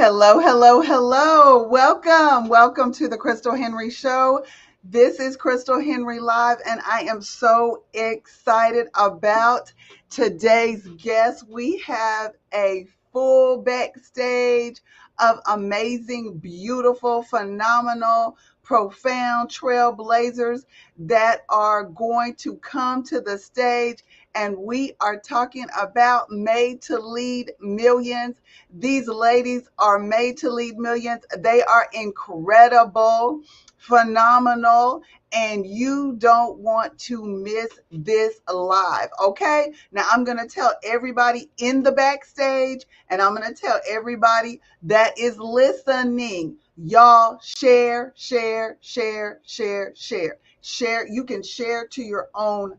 Hello, hello, hello. Welcome to the Crystal Henry Show. This is Crystal Henry Live, and I am so excited about today's guest. We have a full backstage of amazing, beautiful, phenomenal, profound trailblazers that are going to come to the stage, and we are talking about Made to Lead Millions. These ladies are made to lead millions. They are incredible, phenomenal, and you don't want to miss this live. Okay. Now I'm going to tell everybody in the backstage, and I'm going to tell everybody that is listening. Y'all share, share, share, share, share. Share. You can share to your own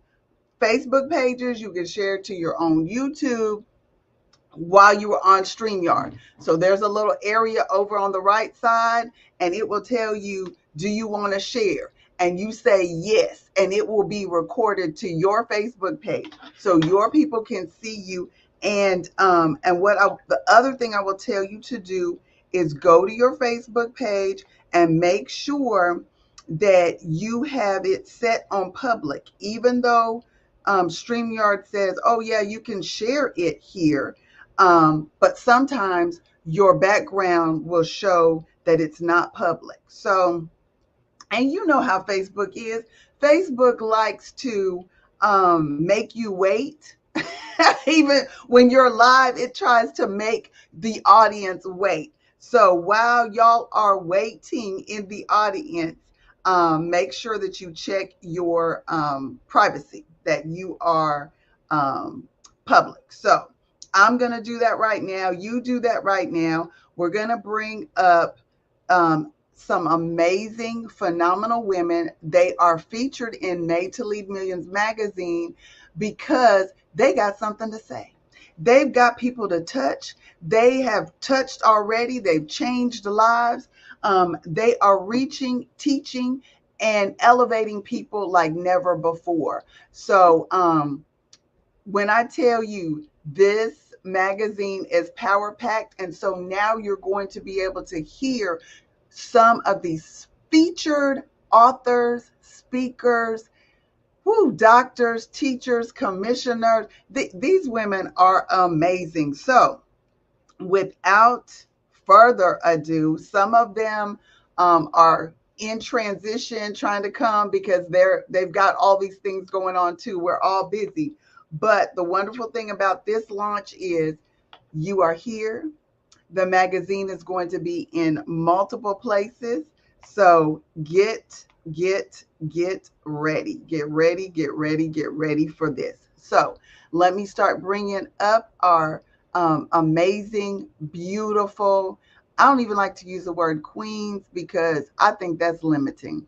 Facebook pages. You can share to your own YouTube while you are on StreamYard. So there's a little area over on the right side, and it will tell you, do you want to share? And you say yes, and it will be recorded to your Facebook page so your people can see you. And the other thing I will tell you to do is go to your Facebook page and make sure that you have it set on public, even though StreamYard says, oh yeah, you can share it here. But sometimes your background will show that it's not public. So, and you know how Facebook is. Facebook likes to make you wait. Even when you're live, it tries to make the audience wait. So while y'all are waiting in the audience, make sure that you check your privacy, that you are public. So I'm going to do that right now. You do that right now. We're going to bring up some amazing, phenomenal women. They are featured in Made to Lead Millions magazine because they got something to say. They've got people to touch. They have touched already. They've changed lives. They are reaching, teaching, and elevating people like never before. So when I tell you this magazine is power packed, and so now you're going to be able to hear some of these featured authors, speakers, doctors, teachers, commissioners. These women are amazing. So without further ado, some of them are in transition trying to come because they've got all these things going on too. We're all busy. But the wonderful thing about this launch is you are here. The magazine is going to be in multiple places. So get ready. Get ready for this. So let me start bringing up our amazing, beautiful, I don't even like to use the word queens because I think that's limiting.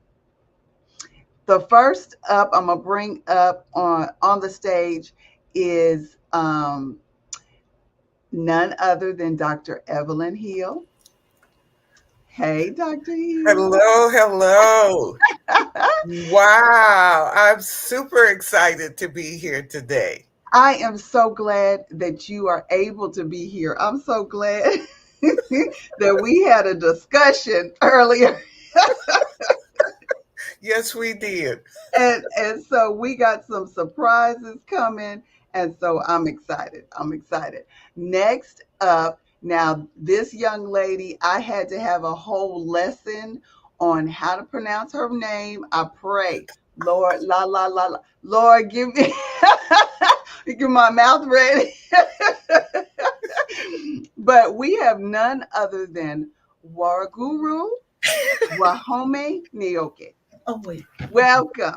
The first up I'm going to bring up on the stage is none other than Dr. Evelyn Hill. Hey, Dr. Hill. Hello. Wow. I'm super excited to be here today. I am so glad that you are able to be here. I'm so glad that we had a discussion earlier. Yes, we did. And so we got some surprises coming. And so I'm excited. Next up, now this young lady, I had to have a whole lesson on how to pronounce her name. I pray, Lord, Lord, give me, get my mouth ready. But we have none other than Waraguru Wahome Nioke. Oh, wait. Welcome.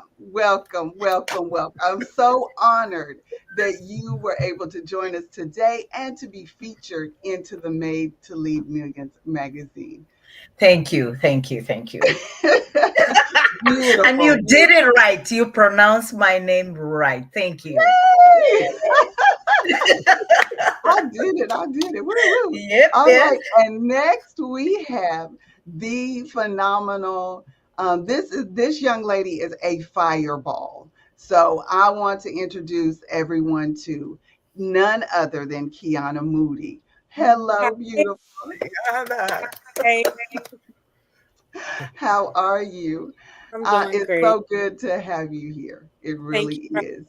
I'm so honored that you were able to join us today and to be featured into the Made to Lead Millions magazine. Thank you. Beautiful. And you did it right. You pronounced my name right. Thank you. I did it. Woo-hoo. Yep. All right. And next we have the phenomenal. This young lady is a fireball. So I want to introduce everyone to none other than Kiana Moody. Hello, Hi, beautiful. Yana. hey, How are you? I'm doing It's great. so good to have you here. It Thank really you. is.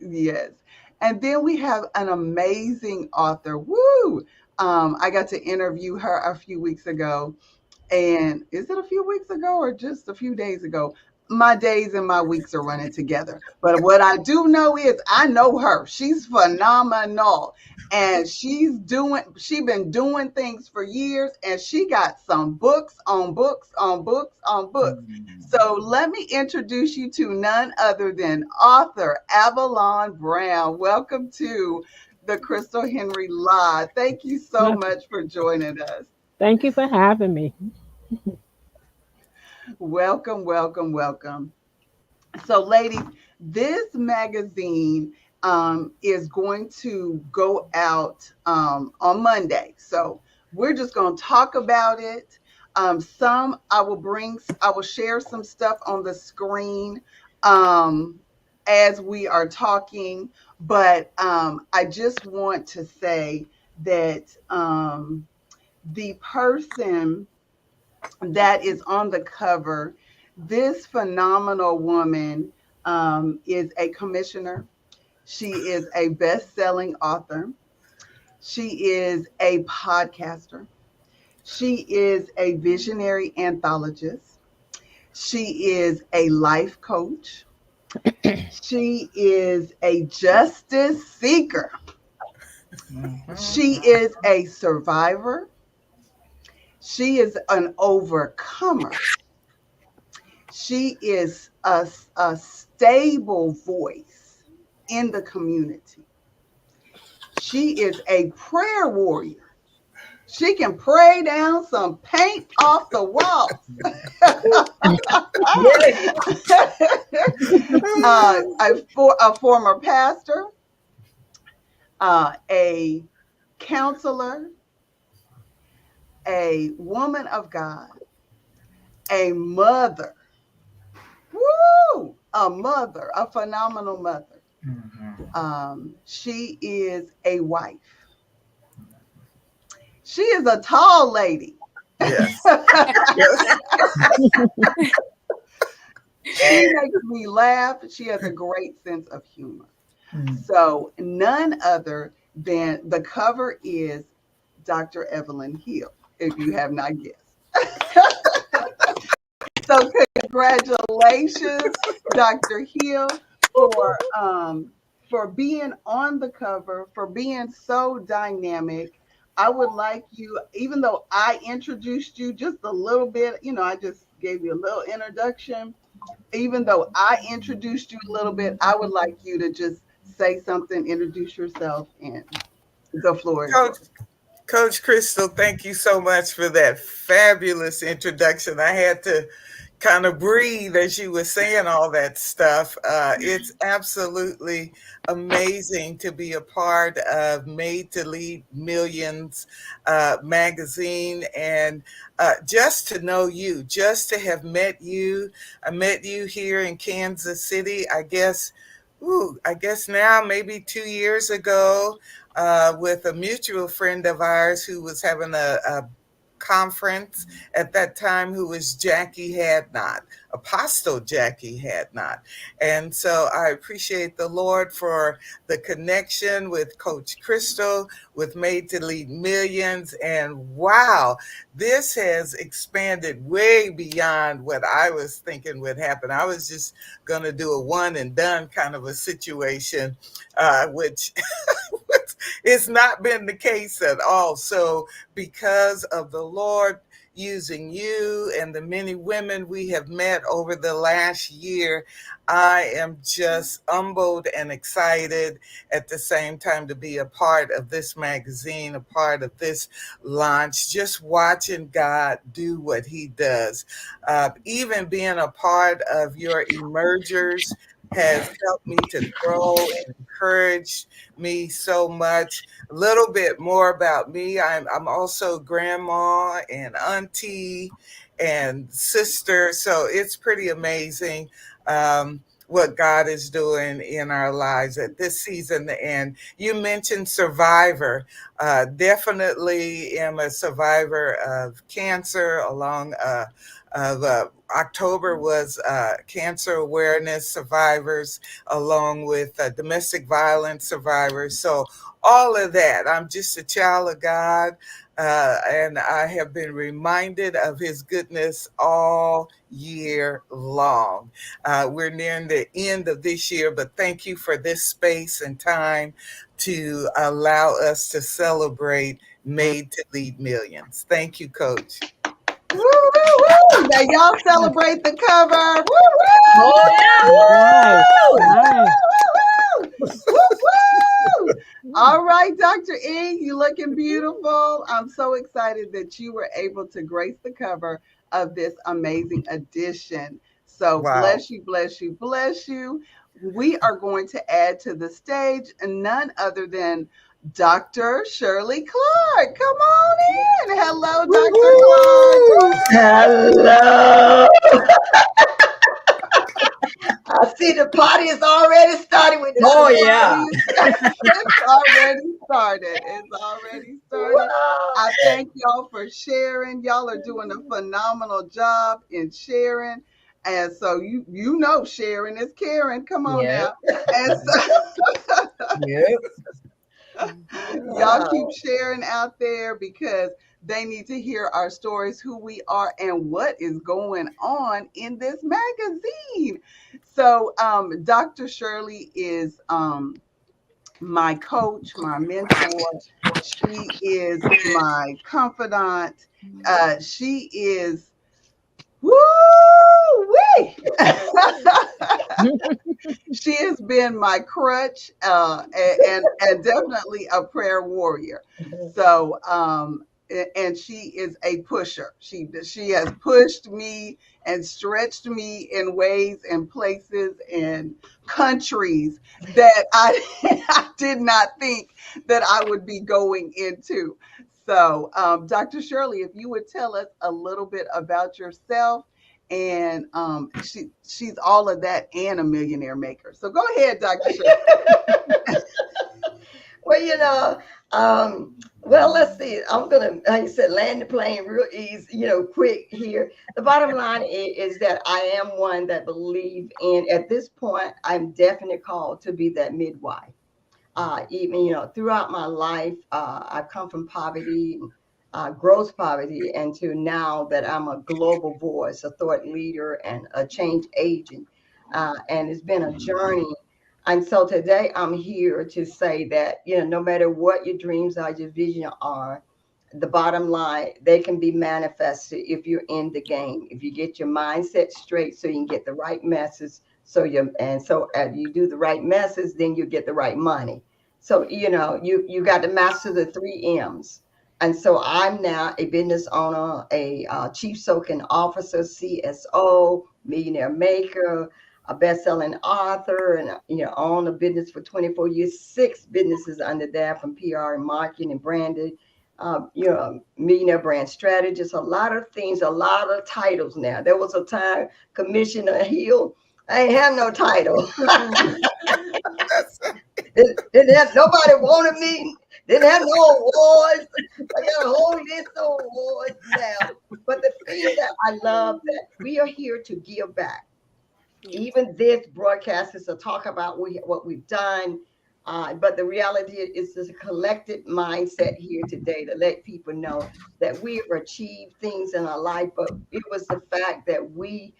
Yes. And then we have an amazing author. Woo! I got to interview her a few weeks ago. And is it a few weeks ago or just a few days ago? My days and my weeks are running together. But what I do know is I know her. She's phenomenal. And she been doing things for years and she got some books on books on books on books. So let me introduce you to none other than author Avalon Brown. Welcome to the Crystal Henry Live. Thank you so Well, much for joining us. thank you for having me. Welcome, welcome, welcome. So, ladies, this magazine is going to go out on Monday. So, we're just going to talk about it. I will share some stuff on the screen um, as we are talking. But I just want to say that the person that is on the cover. This phenomenal woman is a commissioner. She is a best selling author. She is a podcaster. She is a visionary anthologist. She is a life coach. She is a justice seeker. She is a survivor. She is an overcomer. She is a stable voice in the community. She is a prayer warrior. She can pray down some paint off the walls. Yes. A former pastor, a counselor, a woman of God, a mother. Woo! A mother, a phenomenal mother. She is a wife. She is a tall lady. Yes. Yes. She makes me laugh. She has a great sense of humor. So, none other than the cover is Dr. Evelyn Hill, if you have not guessed. So, congratulations, Dr. Hill, for being on the cover, for being so dynamic. I would like you, even though I introduced you just a little bit, I just gave you a little introduction. Even though I introduced you a little bit, I would like you to just say something, introduce yourself, and the floor is Coach, yours. Coach Crystal, thank you so much for that fabulous introduction. I had to kind of breathe as you were saying all that stuff. It's absolutely amazing to be a part of Made to Lead Millions magazine and just to know you, just to have met you. I met you here in Kansas City, I guess now maybe 2 years ago with a mutual friend of ours who was having a conference at that time, who was Jackie Hadnot, Apostle Jackie Hadnot. And so I appreciate the Lord for the connection with Coach Crystal, with Made to Lead Millions. And wow, this has expanded way beyond what I was thinking would happen. I was just going to do a one and done kind of a situation, which it's not been the case at all. So, because of the Lord using you and the many women we have met over the last year, I am just humbled and excited at the same time to be a part of this magazine, a part of this launch, just watching God do what He does. Even being a part of your emergers has helped me to grow and encourage me so much. A little bit more about me. I'm also grandma and auntie and sister, so it's pretty amazing. what God is doing in our lives at this season. And you mentioned survivor. Definitely am a survivor of cancer. Along of October was cancer awareness survivors, along with domestic violence survivors. So all of that. I'm just a child of God. And I have been reminded of his goodness all year long. We're nearing the end of this year, but thank you for this space and time to allow us to celebrate Made to Lead Millions. Thank you, Coach. Woo, woo, woo. Now y'all celebrate the cover. Woo, Oh yeah. Nice, woo, woo, nice. woo, woo, woo, woo. All right, Dr. E, you looking beautiful. I'm so excited that you were able to grace the cover of this amazing edition. So Wow. bless you, bless you, bless you. We are going to add to the stage none other than Dr. Shirley Clark. Come on in. Hello, Dr. Clark. Woo-hoo! Hello. I see the party is already started with The Dr. Oh party yeah. King. is it's already started. It's already started. Wow. I thank y'all for sharing. Y'all are doing a phenomenal job in sharing. And so you know sharing is caring. Come on Yep. now. And so Yep. y'all keep Wow. sharing out there because they need to hear our stories, who we are, and what is going on in this magazine. So, Dr. Shirley is my coach, my mentor. She is my confidant. She is woo wee. She has been my crutch and definitely a prayer warrior. So and she is a pusher. She has pushed me and stretched me in ways and places and countries that I I did not think that I would be going into. So, Dr. Shirley, if you would tell us a little bit about yourself, and she's all of that and a millionaire maker. So go ahead, Dr. Shirley. Well, well, let's see. I'm gonna, like you said, land the plane real easy, quick here. The bottom line is that I am one that believe in. At this point, I'm definitely called to be that midwife. Even throughout my life, I've come from poverty, gross poverty, and to now that I'm a global voice, a thought leader, and a change agent. And it's been a journey. And so today I'm here to say that, no matter what your dreams are, your vision are, the bottom line, they can be manifested if you're in the game, if you get your mindset straight so you can get the right message. So as you do the right message, then you get the right money. So, you got to master the 3 M's. And so I'm now a business owner, a chief soaking officer, CSO, millionaire maker, a best-selling author, and own a business for 24 years, 6 businesses under that, from PR and marketing and branding. Millionaire brand strategist, a lot of things, a lot of titles now. There was a time, Commissioner Hill, I ain't have no title. That's Didn't have, nobody wanted me. Didn't have no awards. I got a whole list of awards now. But the thing that I love, that we are here to give back. Even this broadcast is to talk about what we've done. But the reality is this collective mindset here today to let people know that we have achieved things in our life, but it was the fact that we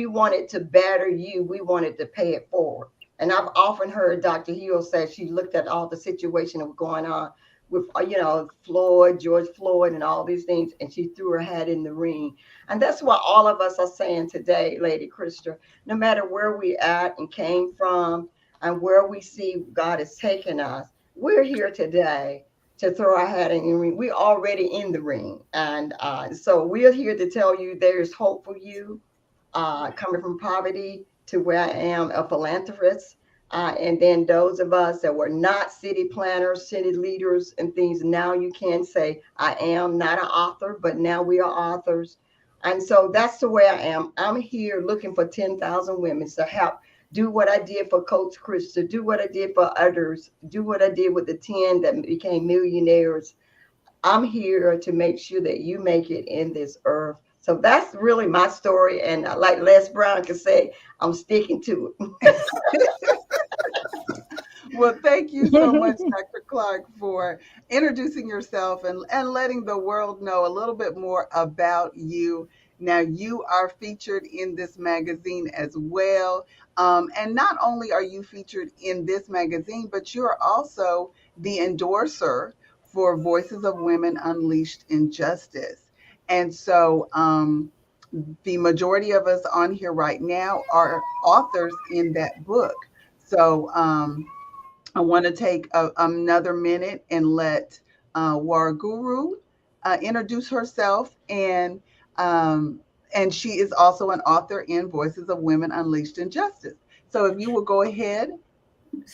wanted to better you. We wanted to pay it forward. And I've often heard Dr. Hill say she looked at all the situation that was going on with, George Floyd, and all these things, and she threw her hat in the ring. And that's what all of us are saying today, Lady Krista. No matter where we at and came from and where we see God is taking us, we're here today to throw our hat in the ring. We're already in the ring. And so we're here to tell you there's hope for you, coming from poverty to where I am, a philanthropist. And then those of us that were not city planners, city leaders, and things, now you can say, I am not an author, but now we are authors. And so that's the way I am. I'm here looking for 10,000 women to help. do what I did for Coach Krista, do what I did for others, do what I did with the 10 that became millionaires. I'm here to make sure that you make it in this earth. So that's really my story. And like Les Brown could say, I'm sticking to it. Well, thank you so much, Dr. Clark, for introducing yourself and letting the world know a little bit more about you. Now, you are featured in this magazine as well. And not only are you featured in this magazine, but you are also the endorser for Voices of Women Unleashed in Justice. And so, the majority of us on here right now are authors in that book. So, I want to take another minute and let Warguru introduce herself, um, and she is also an author in Voices of Women Unleashed in Justice. So, if you will go ahead.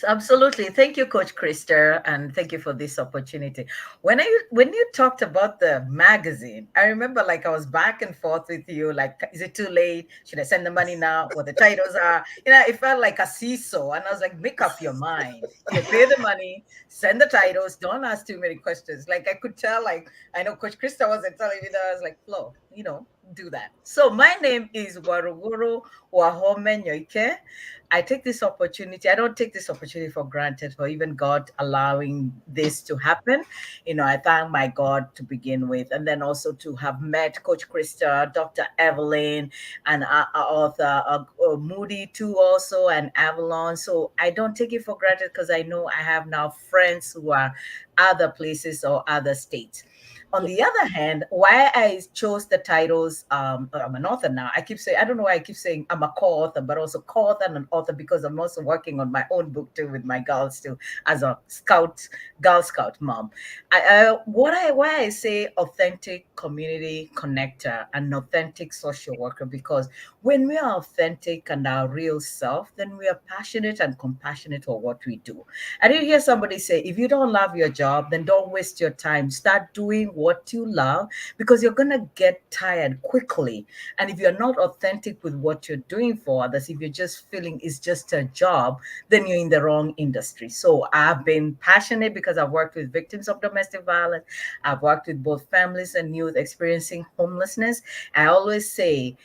Absolutely. Thank you, Coach Krista, and thank you for this opportunity. When you talked about the magazine, I remember like I was back and forth with you, like, is it too late? Should I send the money now? What the titles are? It felt like a seesaw. And I was like, make up your mind. Pay the money, send the titles, don't ask too many questions. Like I could tell, like I know Coach Krista wasn't telling me that. I was like, Flo, do that. So my name is Waruguru Wahome Nyoike. I take this opportunity. I don't take this opportunity for granted, for even God allowing this to happen. I thank my God to begin with, and then also to have met Coach Krista, Dr. Evelyn, and our author Moody too, also, and Avalon. So I don't take it for granted because I know I have now friends who are other places or other states. On the other hand, why I chose the titles, I'm an author now. I keep saying, I don't know why I keep saying I'm a co-author, but also co-author and an author because I'm also working on my own book too with my girls too, as a Girl Scout mom. Why I say authentic community connector and authentic social worker, because when we are authentic and our real self, then we are passionate and compassionate for what we do. I did hear somebody say, if you don't love your job, then don't waste your time. Start doing what you love, because you're going to get tired quickly. And if you're not authentic with what you're doing for others, if you're just feeling it's just a job, then you're in the wrong industry. So I've been passionate because I've worked with victims of domestic violence. I've worked with both families and youth experiencing homelessness. I always say,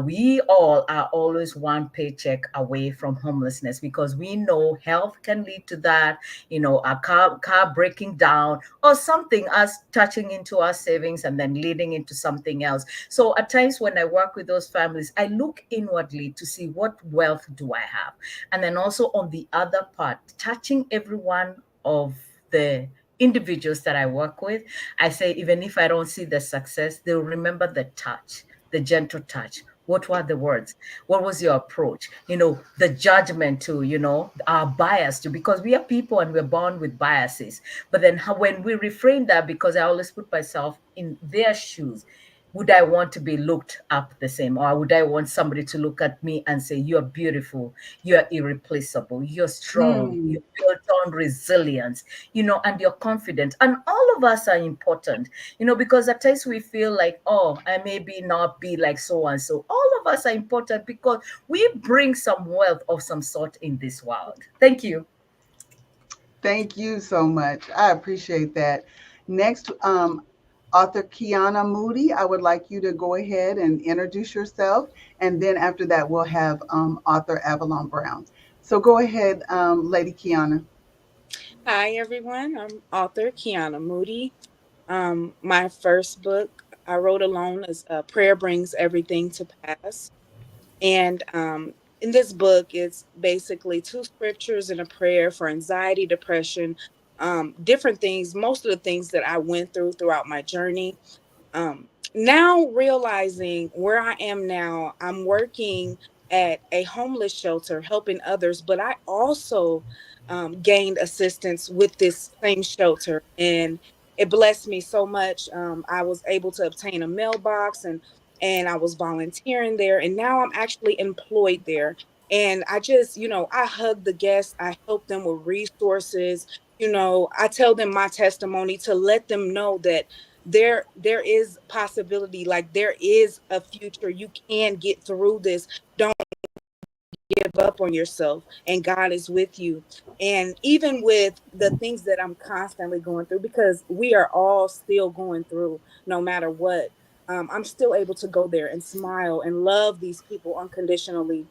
we all are always one paycheck away from homelessness, because we know health can lead to that, a car breaking down or something, us touching into our savings and then leading into something else. So at times when I work with those families, I look inwardly to see what wealth do I have. And then also on the other part, touching every one of the individuals that I work with, I say, even if I don't see the success, they'll remember the touch, the gentle touch. What were the words? What was your approach? The judgment too, our bias too, because we are people and we're born with biases. But then when we reframe that, because I always put myself in their shoes, would I want to be looked up the same? Or would I want somebody to look at me and say, you're beautiful, you're irreplaceable, you're strong, Hmm. you're built on resilience, and you're confident. And all of us are important, because at times we feel like, oh, I maybe not be like so and so. All of us are important because we bring some wealth of some sort in this world. Thank you. Thank you so much. I appreciate that. Next, author Kiana Moody, I would like you to go ahead and introduce yourself. And then after that, we'll have author Avalon Brown. So go ahead, Lady Kiana. Hi, everyone. I'm author Kiana Moody. My first book I wrote alone is Prayer Brings Everything to Pass. And in this book, it's basically two scriptures and a prayer for anxiety, depression, different things, most of the things that I went through throughout my journey. Now realizing where I am now, I'm working at a homeless shelter helping others, but I also gained assistance with this same shelter, and it blessed me so much. I was able to obtain a mailbox, and I was volunteering there, and now I'm actually employed there. And I just, I hug the guests, I help them with resources. I tell them my testimony to let them know that there is possibility, like there is a future, you can get through this. Don't give up on yourself, and God is with you. And even with the things that I'm constantly going through, because we are all still going through, no matter what, I'm still able to go there and smile and love these people unconditionally,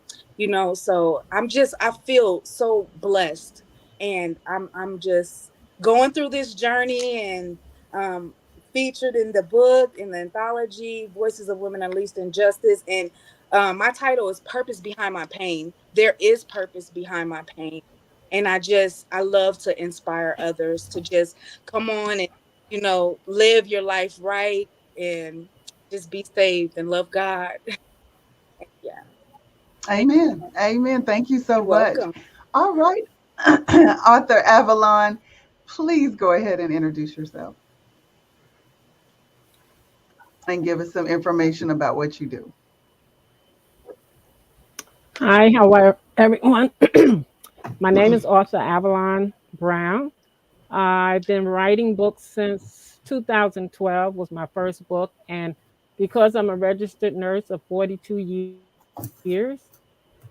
So I feel so blessed, and I'm just going through this journey, and um, featured in the book, in the anthology, Voices of Women Unleashed in Justice. And my title is Purpose Behind My Pain. There is purpose behind my pain. And I love to inspire others to just come on and, live your life right, and just be saved and love God. Yeah. Thank you. Amen. Amen. Thank you so You're much. welcome. All right. Author Avalon, please go ahead and introduce yourself and give us some information about what you do. Hi, how are everyone? My name is Author Avalon Brown. I've been writing books since 2012 was my first book, and because I'm a registered nurse of 42 years,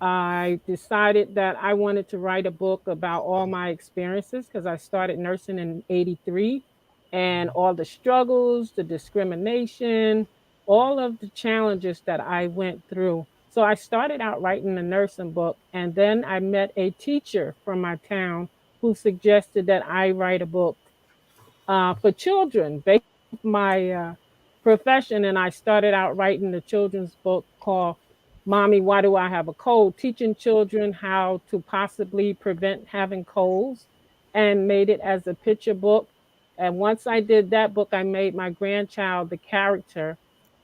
I decided that I wanted to write a book about all my experiences because I started nursing in 83, and all the struggles, the discrimination, all of the challenges that I went through. So I started out writing a nursing book, and then I met a teacher from my town who suggested that I write a book for children based off my profession. And I started out writing a children's book called Mommy, Why Do I Have a Cold? Teaching children how to possibly prevent having colds, and made it as a picture book. And once I did that book, I made my grandchild the character.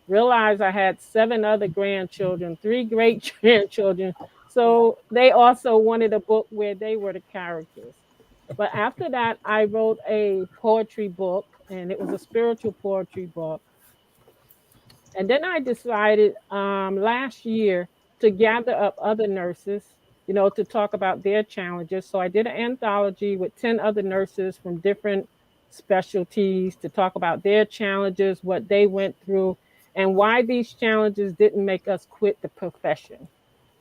Realized I had 7 other grandchildren, 3 great grandchildren. So they also wanted a book where they were the characters. But after that, I wrote a poetry book, and it was a spiritual poetry book. And then I decided last year to gather up other nurses, to talk about their challenges. So I did an anthology with 10 other nurses from different specialties to talk about their challenges, what they went through, and why these challenges didn't make us quit the profession.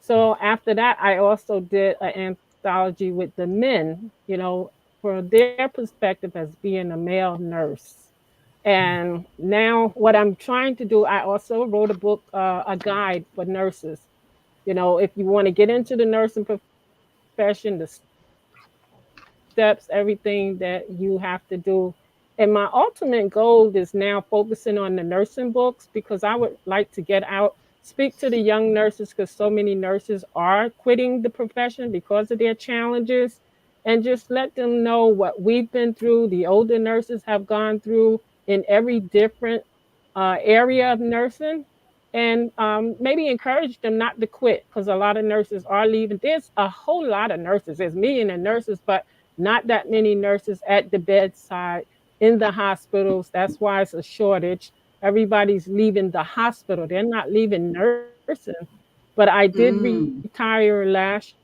So after that, I also did an anthology with the men, for their perspective as being a male nurse. And now, what I'm trying to do, I also wrote a book, a guide for nurses. If you want to get into the nursing profession, the steps, everything that you have to do. And my ultimate goal is now focusing on the nursing books because I would like to get out, speak to the young nurses because so many nurses are quitting the profession because of their challenges, and just let them know what we've been through, the older nurses have gone through in every different area of nursing, and maybe encourage them not to quit because a lot of nurses are leaving. There's a whole lot of nurses. There's millions of nurses, but not that many nurses at the bedside in the hospitals. That's why it's a shortage. Everybody's leaving the hospital. They're not leaving nursing. But I did Mm, retire last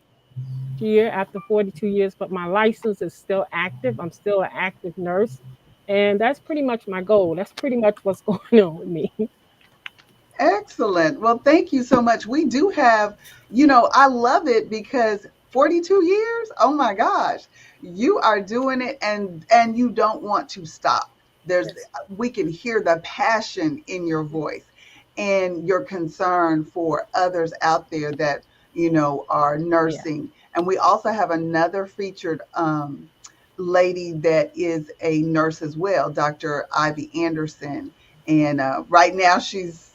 year after 42 years, but my license is still active. I'm still an active nurse. And that's pretty much my goal. That's pretty much what's going on with me. excellent. Well, thank you so much. We do have, I love it because 42 years, oh my gosh, you are doing it and you don't want to stop. There's Yes. we can hear the passion in your voice and your concern for others out there that, are Yeah. nursing. And we also have another featured lady that is a nurse as well, Dr. Ivy Anderson. And right now she's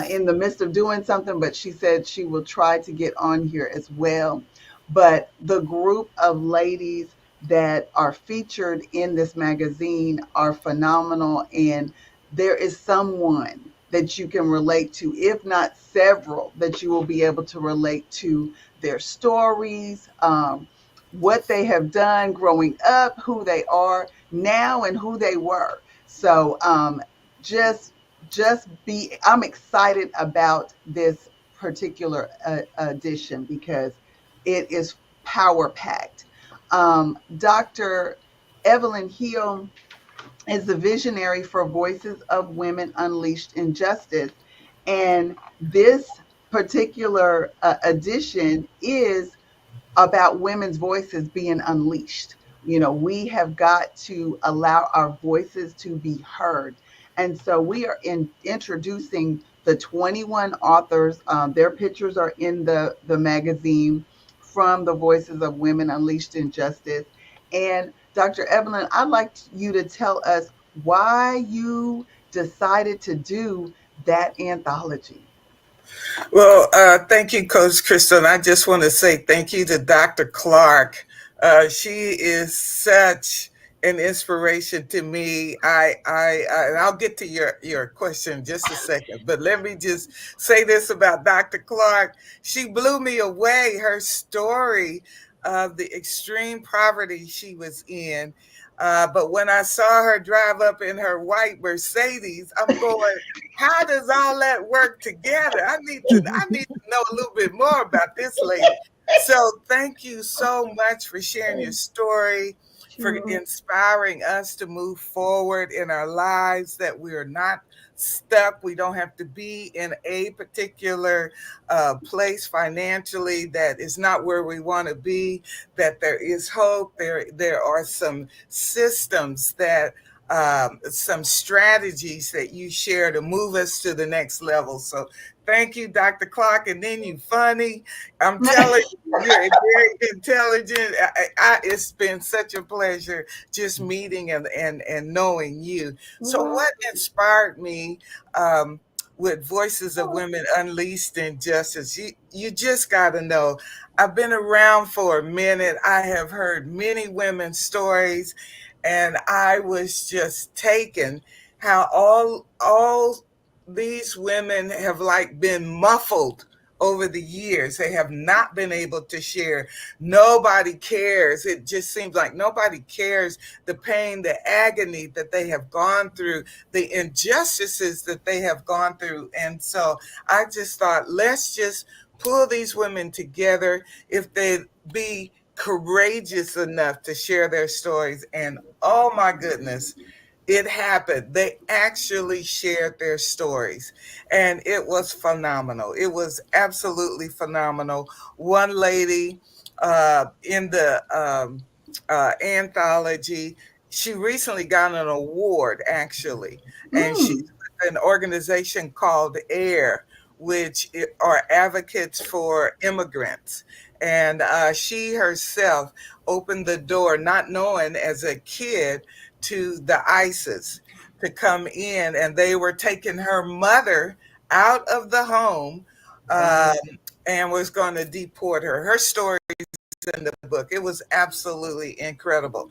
in the midst of doing something, but she said she will try to get on here as well. But the group of ladies that are featured in this magazine are phenomenal. And there is someone that you can relate to, if not several, that you will be able to relate to their stories, what they have done growing up, who they are now, and who they were. So just I'm excited about this particular edition because it is power packed. Dr. Evelyn Hill is the visionary for Voices of Women Unleashed in Justice. And this particular edition is about women's voices being unleashed. You know, we have got to allow our voices to be heard. And so we are introducing the 21 authors. Their pictures are in the magazine from the Voices of Women Unleashed in Justice. And Dr. Evelyn, I'd like you to tell us why you decided to do that anthology. Well, thank you, Coach Crystal. And I just want to say thank you to Dr. Clark. She is such an inspiration to me. And I'll get to your question in just a second, but let me just say this about Dr. Clark. She blew me away. Her story of the extreme poverty she was in. But when I saw her drive up in her white Mercedes, I'm going, how does all that work together? I need to know a little bit more about this lady. So thank you so much for sharing your story, for Sure. inspiring us to move forward in our lives, that we are not stuck. We don't have to be in a particular place financially that is not where we want to be, that there is hope. There are some systems that some strategies that you share to move us to the next level. So thank you, Dr. Clark. And then you funny. I'm telling you, you're very intelligent. It's been such a pleasure just meeting and knowing you. So Well, what inspired me um, with Voices of Women Unleashed in Justice, you just got to know, I've been around for a minute. I have heard many women's stories, and I was just taken how all these women have like been muffled over the years. They have not been able to share. Nobody cares. It just seems like nobody cares the pain, the agony that they have gone through, the injustices that they have gone through. And so I just thought, let's just pull these women together if they be courageous enough to share their stories. And oh my goodness, it happened. They actually shared their stories, and it was phenomenal. It was absolutely phenomenal. One lady in the anthology, she recently got an award, actually, and she's Mm, with an organization called AIR, which are advocates for immigrants. And she herself opened the door, not knowing as a kid, to the ISIS to come in, and they were taking her mother out of the home, wow. um, and was going to deport her. Her story is in the book. It was absolutely incredible.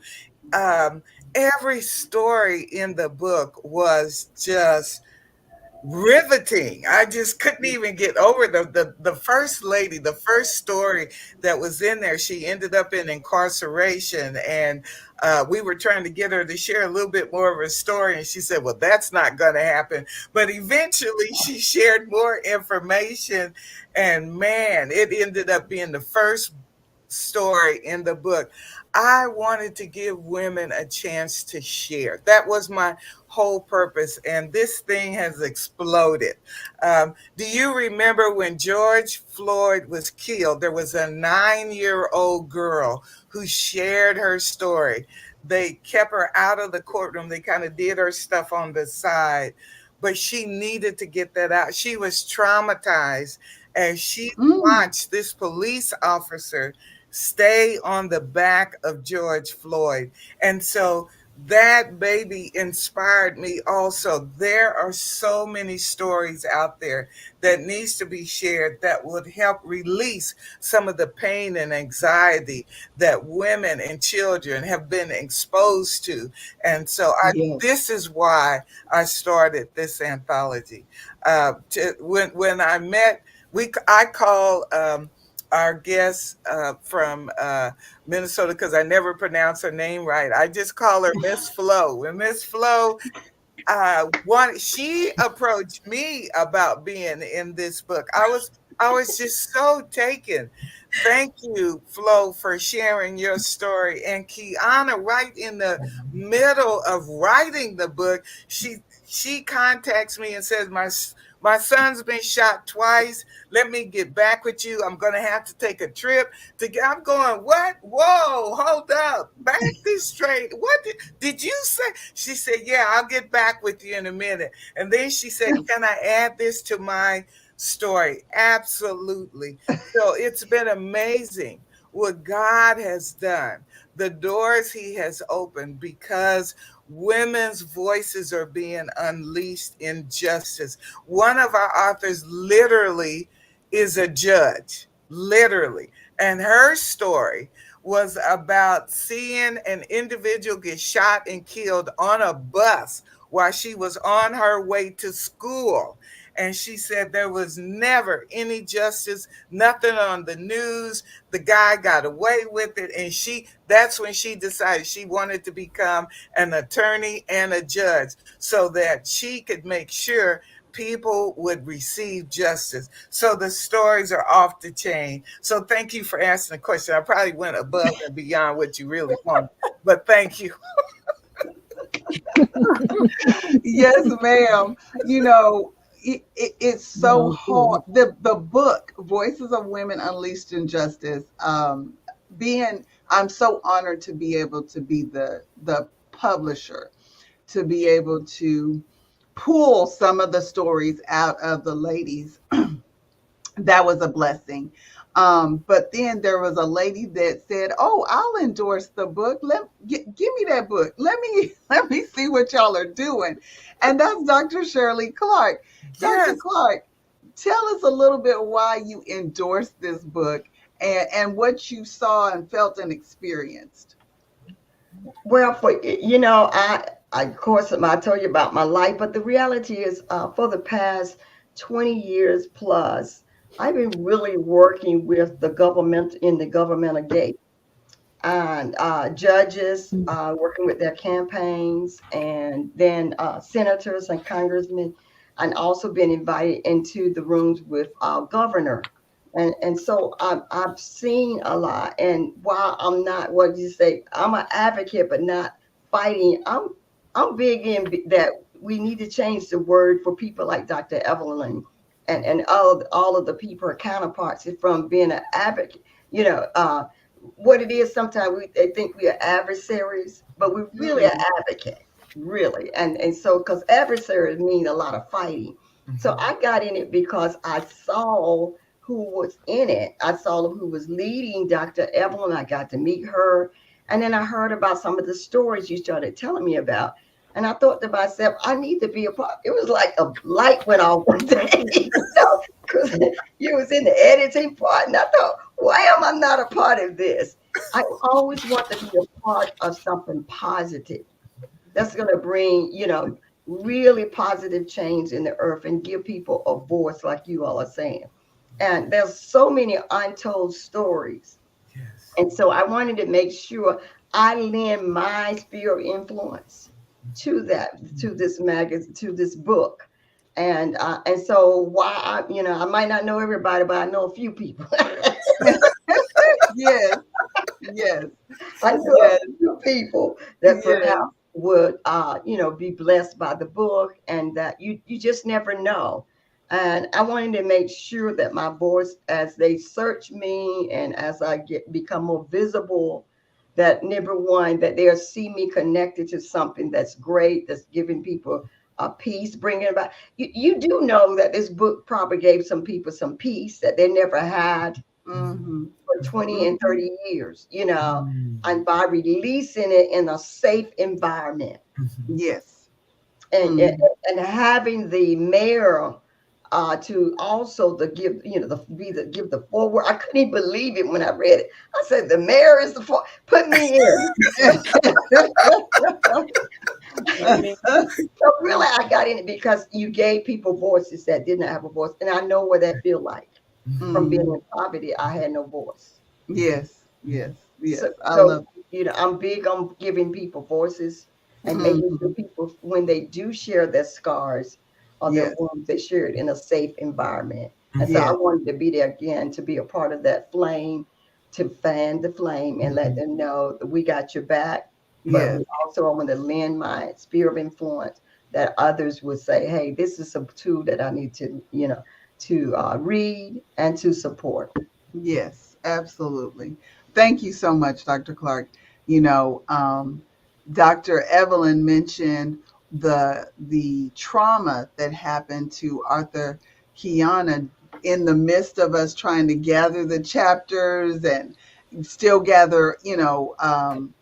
Um, every story in the book was just riveting. I just couldn't even get over the first lady, the first story that was in there. She ended up in incarceration, and we were trying to get her to share a little bit more of her story, and she said, well, that's not going to happen. But eventually she shared more information, and man, it ended up being the first story in the book. I wanted to give women a chance to share. That was my whole purpose. And this thing has exploded. Do you remember when George Floyd was killed? There was a 9-year-old girl who shared her story. They kept her out of the courtroom. They kind of did her stuff on the side, but she needed to get that out. She was traumatized as she mm, watched this police officer stay on the back of George Floyd. And so that baby inspired me also. There are so many stories out there that needs to be shared that would help release some of the pain and anxiety that women and children have been exposed to. And so Yes. this is why I started this anthology. When I met, I call our guest from Minnesota, because I never pronounce her name right. I just call her Miss Flo. And Miss Flo, she approached me about being in this book. I was just so taken. Thank you, Flo, for sharing your story. And Kiana, right in the middle of writing the book, she contacts me and says, My son's been shot twice. Let me get back with you. I'm going to have to take a trip to get. I'm going, what? Whoa, hold up. Back this straight. What did you say? She said, yeah, I'll get back with you in a minute. And then she said, can I add this to my story? Absolutely. So it's been amazing what God has done, the doors he has opened because women's voices are being unleashed in justice. One of our authors literally is a judge, literally. And her story was about seeing an individual get shot and killed on a bus while she was on her way to school. And she said there was never any justice, nothing on the news. The guy got away with it. And that's when she decided she wanted to become an attorney and a judge so that she could make sure people would receive justice. So the stories are off the chain. So thank you for asking the question. I probably went above and beyond what you really wanted, but thank you. Yes, ma'am. You know, it's so No, hard. The book, Voices of Women Unleashed in Justice, being, I'm so honored to be able to be the publisher, to be able to pull some of the stories out of the ladies. That was a blessing. But then there was a lady that said, "Oh, I'll endorse the book. Give me that book. Let me see what y'all are doing." And that's Dr. Shirley Clark. Dr. Yes. Clark, tell us a little bit why you endorsed this book and what you saw and felt and experienced. Well, I of course I told you about my life, but the reality is, for the past 20 years plus, I've been really working with the government in the governmental gate and judges, working with their campaigns, and then senators and congressmen, and also been invited into the rooms with our governor. And so I've seen a lot. And while I'm not, what you say, I'm an advocate, but not fighting. I'm big in that we need to change the word for people like Dr. Evelyn and all of the people, her counterparts, from being an advocate. You know, what it is, sometimes they think we are adversaries, but we're really an Mm, advocate, really. And so, because adversaries mean a lot of fighting. So I got in it because I saw who was in it. I saw who was leading Dr. Evelyn. I got to meet her. And then I heard about some of the stories you started telling me about. And I thought to myself, I need to be a part. It was like a light went off one day, because you was in the editing part. And I thought, why am I not a part of this? I always want to be a part of something positive that's going to bring, really positive change in the earth and give people a voice, like you all are saying. And there's so many untold stories. Yes. And so I wanted to make sure I lend my sphere of influence to this magazine, to this book. And so why I might not know everybody, but I know a few people. yes, yes, I know a yes, few people that yes, perhaps would, be blessed by the book, and that you just never know. And I wanted to make sure that my voice, as they search me and as I become more visible, that number one, that they'll see me connected to something that's great, that's giving people a peace, bringing about. You do know that this book probably gave some people some peace that they never had hmm for 20 and hmm 30 years, and by releasing it in a safe environment, yes, and and, hmm and having the mayor to also the give, give the forward. I couldn't even believe it when I read it. I said, the mayor is the put me in. Amen. So really, I got in it because you gave people voices that did not have a voice, and I know what that feel like. From being hmm in poverty, I had no voice. yes, yes, yes. So, I so love. I'm big on giving people voices and making sure Mhm. people, when they do share their scars or their Yes, wounds, they share it in a safe environment. And so I yes, wanted to be there again to be a part of that flame, to fan the flame and let them know that we got your back. But yes, we also, I want to lend my sphere of influence that others would say, hey, this is a tool that I need to, to read and to support. Yes, absolutely. Thank you so much, Dr. Clark. You know, Dr. Evelyn mentioned the trauma that happened to Arthur Kiana in the midst of us trying to gather the chapters and still gather,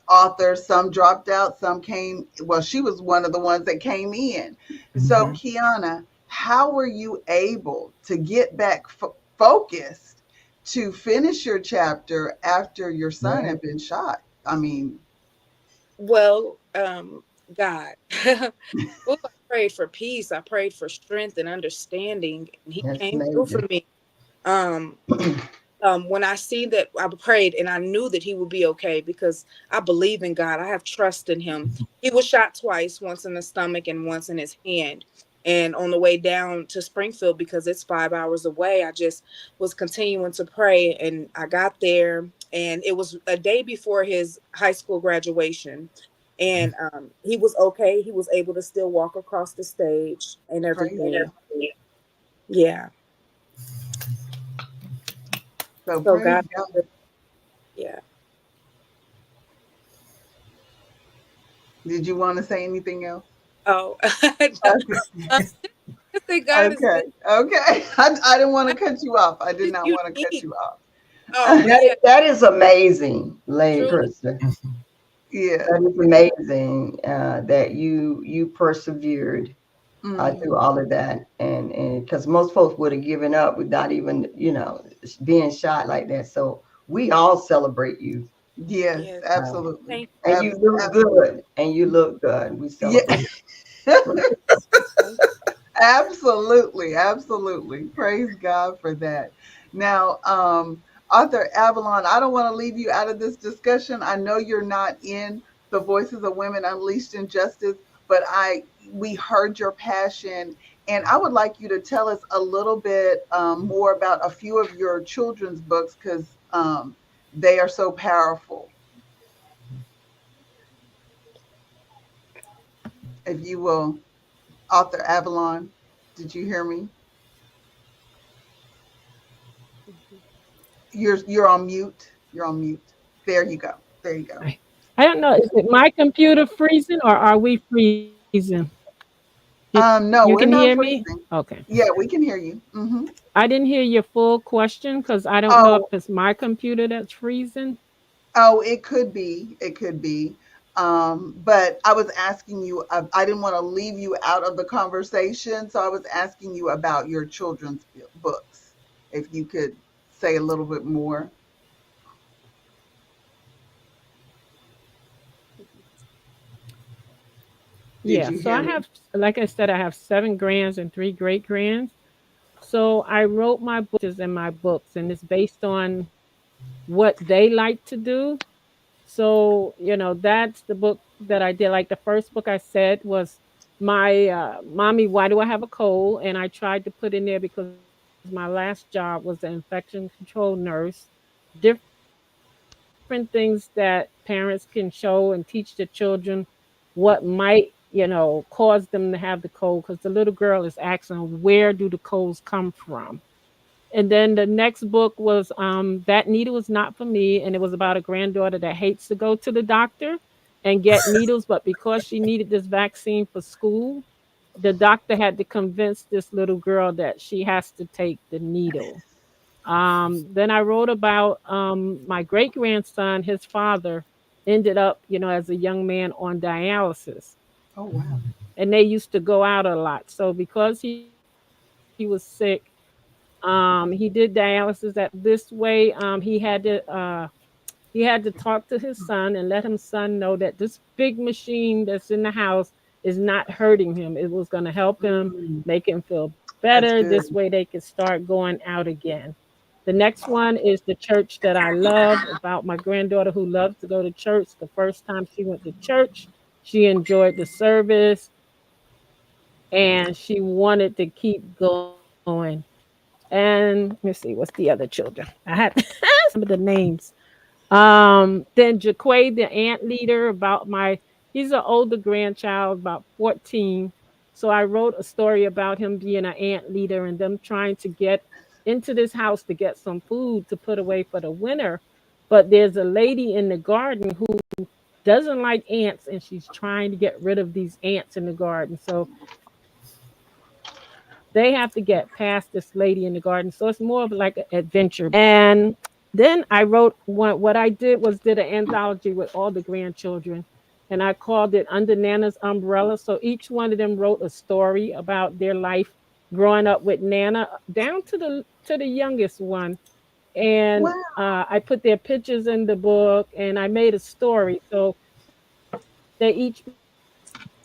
authors. Some dropped out, some came. Well, she was one of the ones that came in. So, Mhm. Kiana, how were you able to get back focused to finish your chapter after your son Right. had been shot? I mean, Well, God. Oh, I prayed for peace. I prayed for strength and understanding, and He That's came through for amazing. me. Um, when I see that, I prayed and I knew that he would be okay because I believe in God. I have trust in him. He was shot twice, once in the stomach and once in his hand. And on the way down to Springfield, because it's 5 hours away, I just was continuing to pray. And I got there, and it was a day before his high school graduation. And he was okay. He was able to still walk across the stage and praise everything. God. Yeah. So So praise God, God. yeah. Did you want to say anything else? Oh, Okay. um, just say God is Okay. good. Okay. I didn't want to cut you off. I did He's not want to cut unique. you off. Oh yeah, That is amazing, Lady truly. Krista. Yes. That is amazing that you persevered Mm, through all of that, and because most folks would have given up without even being shot like that. So we all celebrate you, yes, Yes. um, absolutely. Thank and you look Absolutely. good, and you look good. We Yeah. celebrate. you. Absolutely, absolutely. Praise God for that. Now, Author Avalon, I don't want to leave you out of this discussion. I know you're not in the Voices of Women Unleashed in Justice, but we heard your passion, and I would like you to tell us a little bit more about a few of your children's books because they are so powerful. If you will, Author Avalon, did you hear me? Mhm. You're on mute. You're on mute. There you go. There you go. I don't know. Is it my computer freezing or are we freezing? You can No, hear we're me? not freezing. Okay. Yeah, we can hear you. Hmm. I didn't hear your full question because I don't know if Oh, it's my computer that's freezing. oh, it could be. It could be. But I was asking you. I didn't want to leave you out of the conversation, so I was asking you about your children's books. If you could say a little bit more. Did Yeah. you So hear I me? have, like I said, I have 7 grands and 3 great grands. So I wrote my in my books, and it's based on what they like to do. So, that's the book that I did. Like the first book I said was my Mommy, Why Do I Have a Cold? And I tried to put in there because my last job was an infection control nurse, different things that parents can show and teach the children what might, cause them to have the cold. Because the little girl is asking, where do the colds come from? And then the next book was That Needle Was Not for Me, and it was about a granddaughter that hates to go to the doctor and get needles, but because she needed this vaccine for school, the doctor had to convince this little girl that she has to take the needle. Then I wrote about my great grandson. His father ended up, as a young man on dialysis, Oh wow. and they used to go out a lot. So because he was sick, he did dialysis at this way. He had to talk to his son and let his son know that this big machine that's in the house is not hurting him. It was going to help him, Mm, make him feel that's better. good. This way they could start going out again. The next one is The Church That I Love, about my granddaughter who loves to go to church. The first time she went to church, she enjoyed the service and she wanted to keep going. And let me see, what's the other children? I had some of the names. Then Jaquay, the ant leader, about my he's an older grandchild, about 14. So I wrote a story about him being an ant leader and them trying to get into this house to get some food to put away for the winter. But there's a lady in the garden who doesn't like ants and she's trying to get rid of these ants in the garden. So they have to get past this lady in the garden. So it's more of like an adventure. And then I wrote one, what I did was did an anthology with all the grandchildren and I called it Under Nana's Umbrella. So each one of them wrote a story about their life growing up with Nana down to the youngest one. And Wow. I put their pictures in the book and I made a story. So they each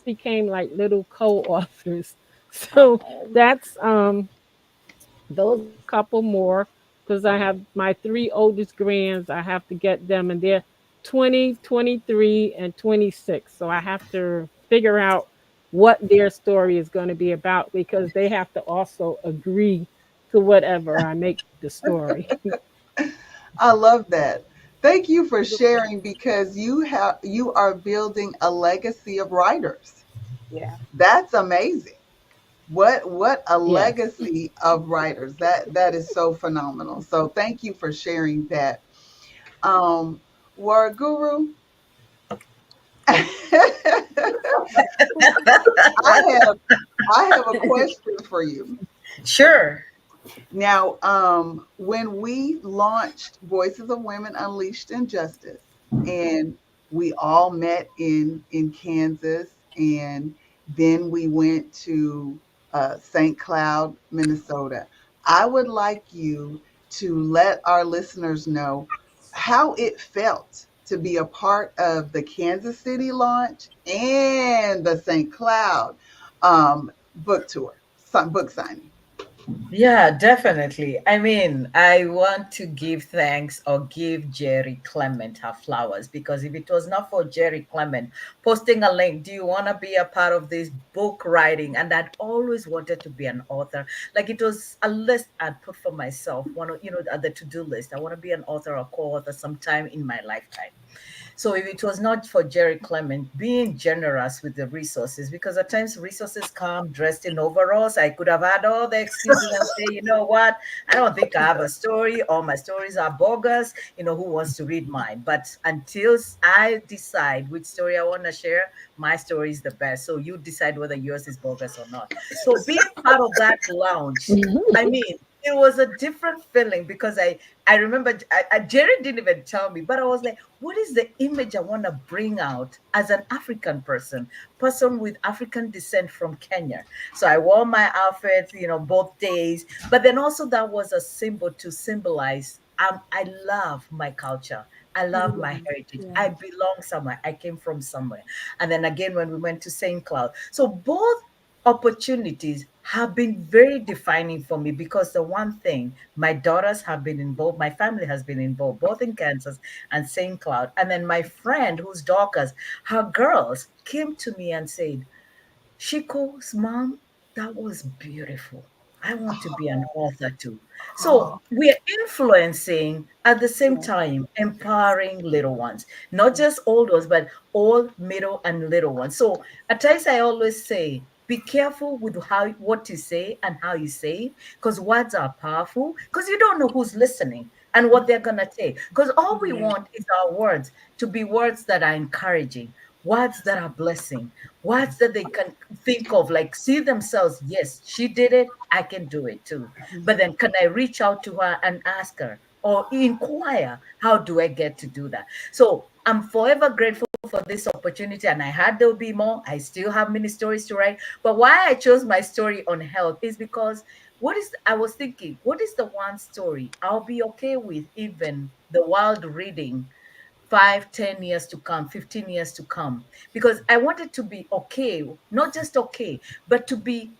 became like little co-authors. So that's those are a couple more because I have my three oldest grands. I have to get them, and they're 20, 23, and 26. So I have to figure out what their story is going to be about because they have to also agree to whatever I make the story. I love that. Thank you for sharing because you are building a legacy of writers. Yeah. That's amazing. What a Yes. legacy of writers. That is so phenomenal. So thank you for sharing that. Um Word Guru, I have I have a question for you. Sure. Now, when we launched Voices of Women Unleashed in Justice, and we all met in Kansas, and then we went to St. Cloud, Minnesota. I would like you to let our listeners know how it felt to be a part of the Kansas City launch and the St. Cloud book tour, book signing. Yeah, definitely. I mean, I want to give thanks or give Jerry Clement her flowers because if it was not for Jerry Clement posting a link, do you want to be a part of this book writing? And I'd always wanted to be an author. Like it was a list I'd put for myself, one of, at the to-do list. I want to be an author or co-author sometime in my lifetime. So if it was not for Jerry Clement being generous with the resources, because at times resources come dressed in overalls, I could have had all the excuses and say, you know what, I don't think I have a story, or my stories are bogus. Who wants to read mine? But until I decide which story I want to share, my story is the best. So you decide whether yours is bogus or not. So being part of that lounge, I mean, it was a different feeling because I remember Jerry didn't even tell me, but I was like, what is the image I want to bring out as an African person with African descent from Kenya? So I wore my outfit, both days, but then also that was a symbol to symbolize. I love my culture. I love my Yes, heritage. I yes. belong somewhere. I came from somewhere. And then again, when we went to St. Cloud. So both opportunities have been very defining for me because the one thing, my daughters have been involved, my family has been involved, both in Kansas and St. Cloud. And then my friend, whose daughters, her girls came to me and said, Shiko's mom, that was beautiful. I want to be an author too. So Oh, we are influencing at the same Yeah. time, empowering little ones, not just old ones, but old, middle, and little ones. So at times I always say, be careful with what you say and how you say it, because words are powerful, because you don't know who's listening and what they're gonna take. Because all we Yeah. want is our words to be words that are encouraging, words that are blessing, words that they can think of, like see themselves, yes, she did it, I can do it too. But then can I reach out to her and ask her or inquire, how do I get to do that? So I'm forever grateful for this opportunity, and I had there'll be more. I still have many stories to write. But why I chose my story on health is because I was thinking, what is the one story I'll be okay with even the world reading 5, 10 years to come, 15 years to come, because I wanted to be okay, not just okay, but to be,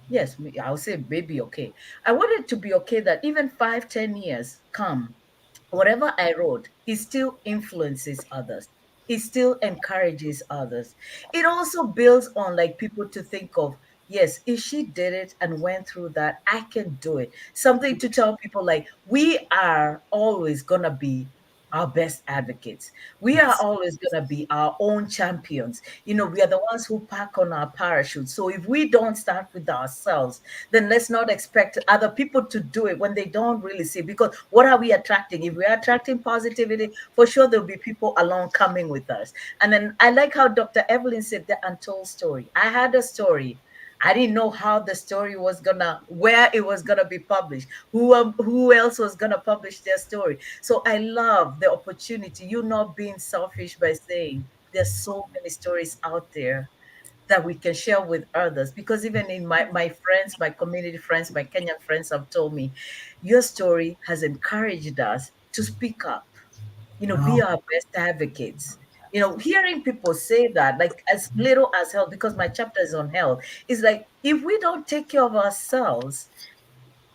yes, I'll say maybe okay. I wanted to be okay that even 5, 10 years come, whatever I wrote, it still influences others. It still encourages others. It also builds on like people to think of, yes, if she did it and went through that, I can do it. Something to tell people like we are always gonna be our best advocates. We are always going to be our own champions. We are the ones who pack on our parachute. So if we don't start with ourselves, then let's not expect other people to do it when they don't really see. Because what are we attracting? If we're attracting positivity, for sure there'll be people along coming with us. And then I like how Dr. Evelyn said the untold story. I had a story. I didn't know how the story was where it was gonna be published, who else was gonna publish their story. So I love the opportunity. You not being selfish by saying there's so many stories out there that we can share with others. Because even in my friends, my community friends, my Kenyan friends have told me, your story has encouraged us to speak up, be Oh, our best advocates. Hearing people say that, like as little as health, because my chapter is on health, is like if we don't take care of ourselves,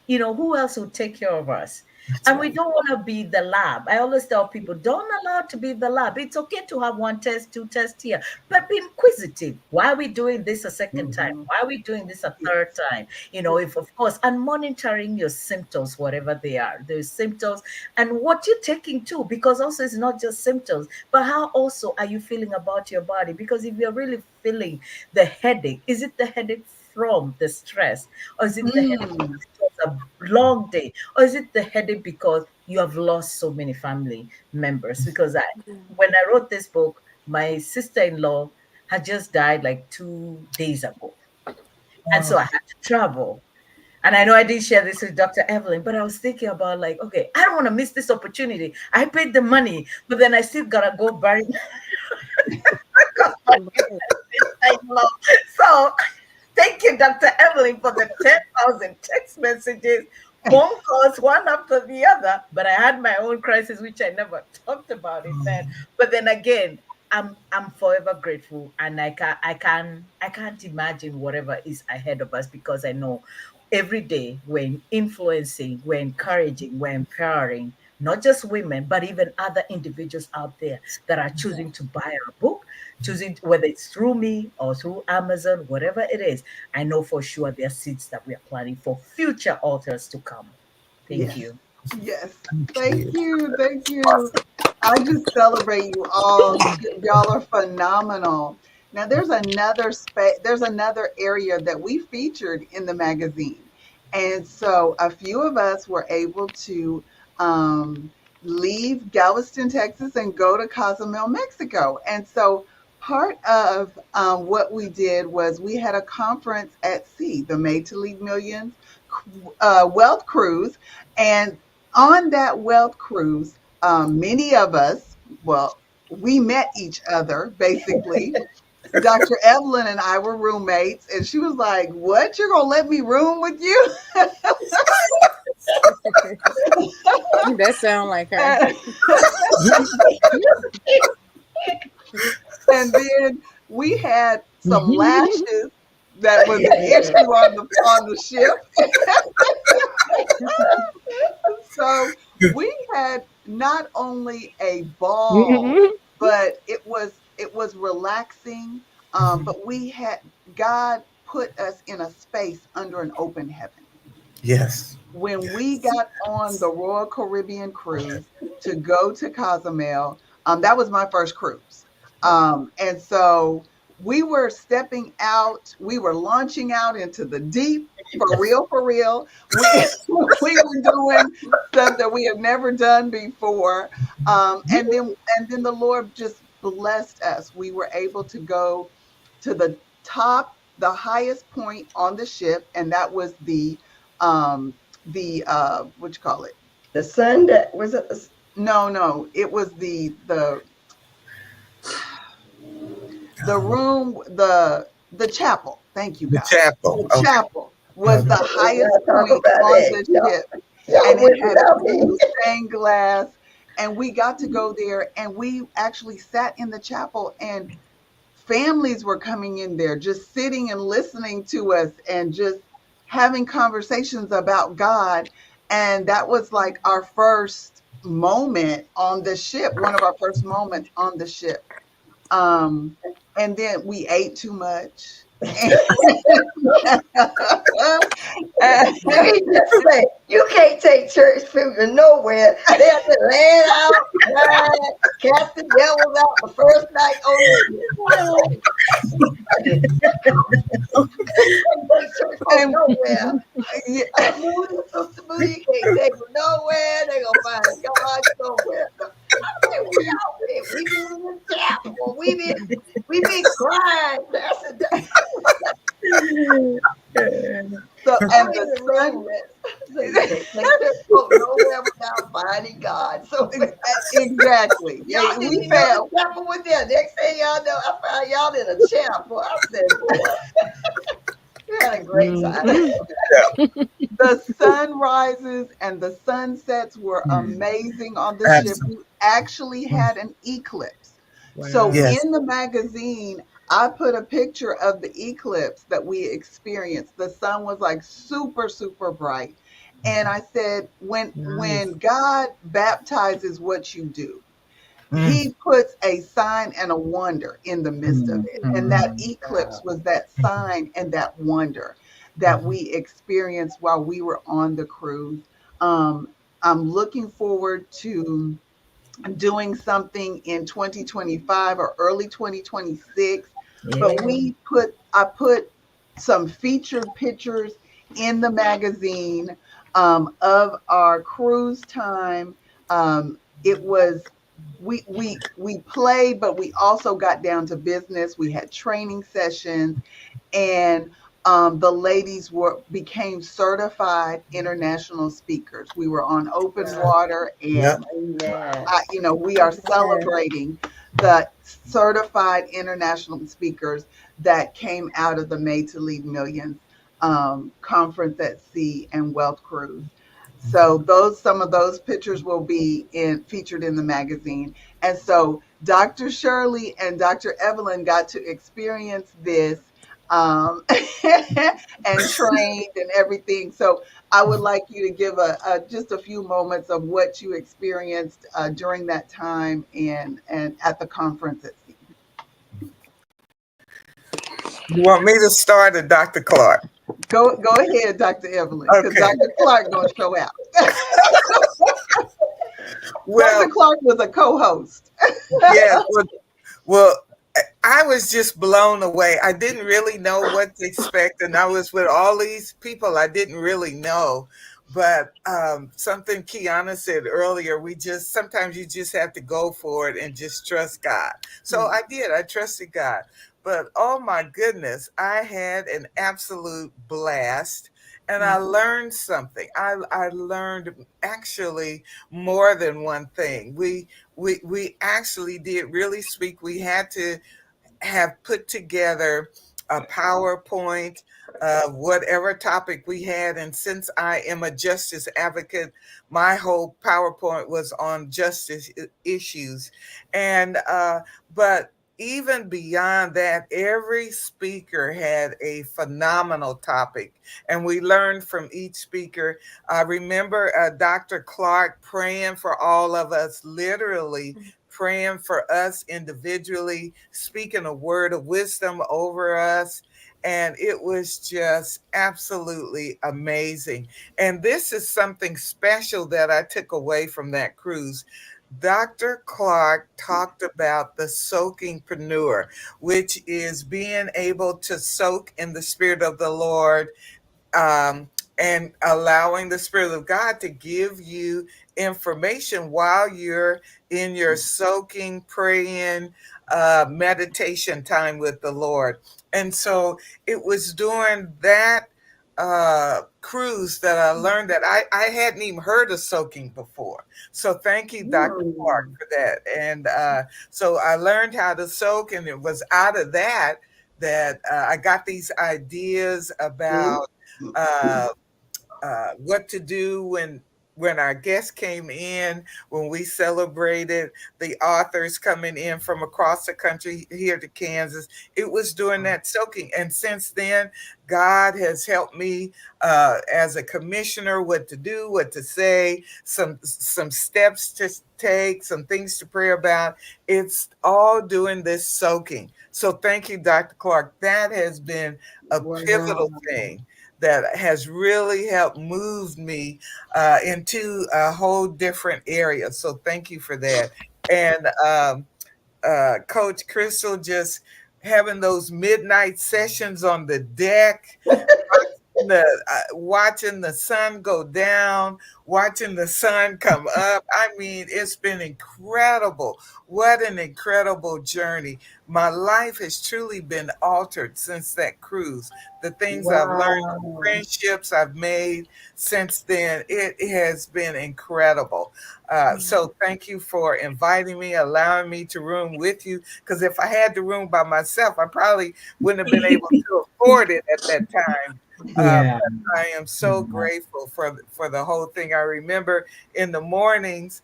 who else will take care of us? that's And we right. don't want to be the lab. I always tell people, don't allow it to be the lab. It's okay to have one test, two tests here, but be inquisitive. Why are we doing this a second time? Mhm. Why are we doing this a Yes. third time? If of course, and monitoring your symptoms, whatever they are, those symptoms, and what you're taking too, because also it's not just symptoms, but how also are you feeling about your body? Because if you're really feeling the headache, is it the headache from the stress, or is it the headache Mm. because it was a long day, or is it the headache because you have lost so many family members? Because when I wrote this book, my sister-in-law had just died like 2 days ago, and so I Oh, had to travel. And I know I didn't share this with Dr. Evelyn, but I was thinking about like, okay, I don't want to miss this opportunity. I paid the money, but then I still gotta go bury because my Right. sister-in-law. So thank you, Dr. Evelyn, for the 10,000 text messages, phone calls, one after the other. But I had my own crisis, which I never talked about it then. But then again, I'm forever grateful, and I can't imagine whatever is ahead of us, because I know every day we're influencing, we're encouraging, we're empowering not just women, but even other individuals out there that are choosing to buy our book, choosing whether it's through me or through Amazon, whatever it is. I know for sure there are seeds that we are planting for future authors to come. Thank Yes. you. Yes. thank Thank you. you. Thank you. I just celebrate you all. Y'all are phenomenal. Now there's another area that we featured in the magazine. And so a few of us were able to um, leave Galveston, Texas and go to Cozumel, Mexico. And so part of what we did was we had a conference at sea, the Made to Lead Millions wealth cruise. And on that wealth cruise, many of us, well, we met each other basically. Dr. Evelyn and I were roommates, and she was like, "What? You're gonna let me room with you?" That sound like her. and then we had some lashes that was an issue on the ship. So we had not only a ball, but it was relaxing. But we had God put us in a space under an open heaven. Yes. When we got on the Royal Caribbean cruise to go to Cozumel, that was my first cruise. And so we were stepping out, we were launching out into the deep, for real, for real. We were doing stuff that we had never done before. And then the Lord just blessed us. We were able to go to the top, the highest point on the ship, and that was um the what you call it? The sun that was it. No, no, it was the room, the chapel. Thank you, The God. chapel. The Okay. chapel was the highest Y'all talk point about on that. the Y'all, ship, y'all and it went had without me. blue stained glass. And we got to go there, and we actually sat in the chapel, and families were coming in there, just sitting and listening to us, and just having conversations about God. And that was like our first moment on the ship, one of our first moments on the ship. Um, and then we ate too much. You can't take church people nowhere. They have to lay it out, cry, cast the devils out the first night. Oh, take church folks and nowhere. yeah, Moody, Sister Moody, you can't take them nowhere. They gonna find God somewhere. I mean, we all been, we been in the chapel. We been crying. That's a so I'm and in the the sun room. So you can't take church folks nowhere without finding God. So exactly. y'all Yeah, didn't we even know found the chapel was there. Next thing y'all know, I found y'all in a chapel. I said, boy, we had a great time. Mhm. the sunrises and the sunsets were Mm, amazing on the ship. We absolutely. actually had an eclipse. So Wow. Yes. in the magazine, I put a picture of the eclipse that we experienced. The sun was like super, super bright. And I said, when Nice. God baptizes what you do, Mm, he puts a sign and a wonder in the midst of mm, it. And that mm, eclipse was that sign and that wonder that we experienced while we were on the cruise. Um, I'm looking forward to doing something in 2025 or early 2026, but Yeah. I put some featured pictures in the magazine of our cruise time. It was we played, but we also got down to business. We had training sessions, and the ladies were became certified international speakers. We were on open Wow. water, yep. and Amen. we are Amen. celebrating the certified international speakers that came out of the Made to Lead Millions conference at sea and wealth cruise. So some of those pictures will be featured in the magazine. And so Dr. Shirley and Dr. Evelyn got to experience this um, and trained and everything. So I would like you to give just a few moments of what you experienced during that time and at the conference at sea. You want me to start at Dr. Clark? Go ahead, Dr. Evelyn, because Okay. Dr. Clark gonna show out. Dr. Well, Clark was a co-host. yes. Well, I was just blown away. I didn't really know what to expect, and I was with all these people I didn't really know. But something Kiana said earlier, we just sometimes you just have to go for it and just trust God. So I did. I trusted God. But oh my goodness, I had an absolute blast. And I learned something. I learned actually more than one thing. We actually did really speak. We had to have put together a PowerPoint of whatever topic we had. And since I am a justice advocate, my whole PowerPoint was on justice issues. And, but even beyond that, every speaker had a phenomenal topic, and we learned from each speaker. I remember Dr. Clark praying for all of us, literally praying for us individually, speaking a word of wisdom over us. And it was just absolutely amazing. And this is something special that I took away from that cruise. Dr. Clark talked about the soakingpreneur, which is being able to soak in the Spirit of the Lord, um, and allowing the Spirit of God to give you information while you're in your soaking, praying, meditation time with the Lord. And so it was during that cruise that I learned that I hadn't even heard of soaking before. So thank you, Dr. Clark, Mm. for that. And so I learned how to soak, and it was out of that that I got these ideas See? about uh, what to do when our guests came in, when we celebrated the authors coming in from across the country here to Kansas, it was during that soaking. And since then, God has helped me as a commissioner what to do, what to say, some steps to take, some things to pray about. It's all doing this soaking. So thank you, Dr. Clark. That has been a pivotal Wow. thing that has really helped move me into a whole different area. So thank you for that. And Coach Crystal, just having those midnight sessions on the deck, watching the sun go down, watching the sun come up. I mean, it's been incredible. What an incredible journey. My life has truly been altered since that cruise. The things I've learned, the Wow. friendships I've made since then, it has been incredible. So thank you for inviting me, allowing me to room with you. Because if I had the room by myself, I probably wouldn't have been able to afford it at that time. Yeah. But I am so grateful for the whole thing. I remember in the mornings,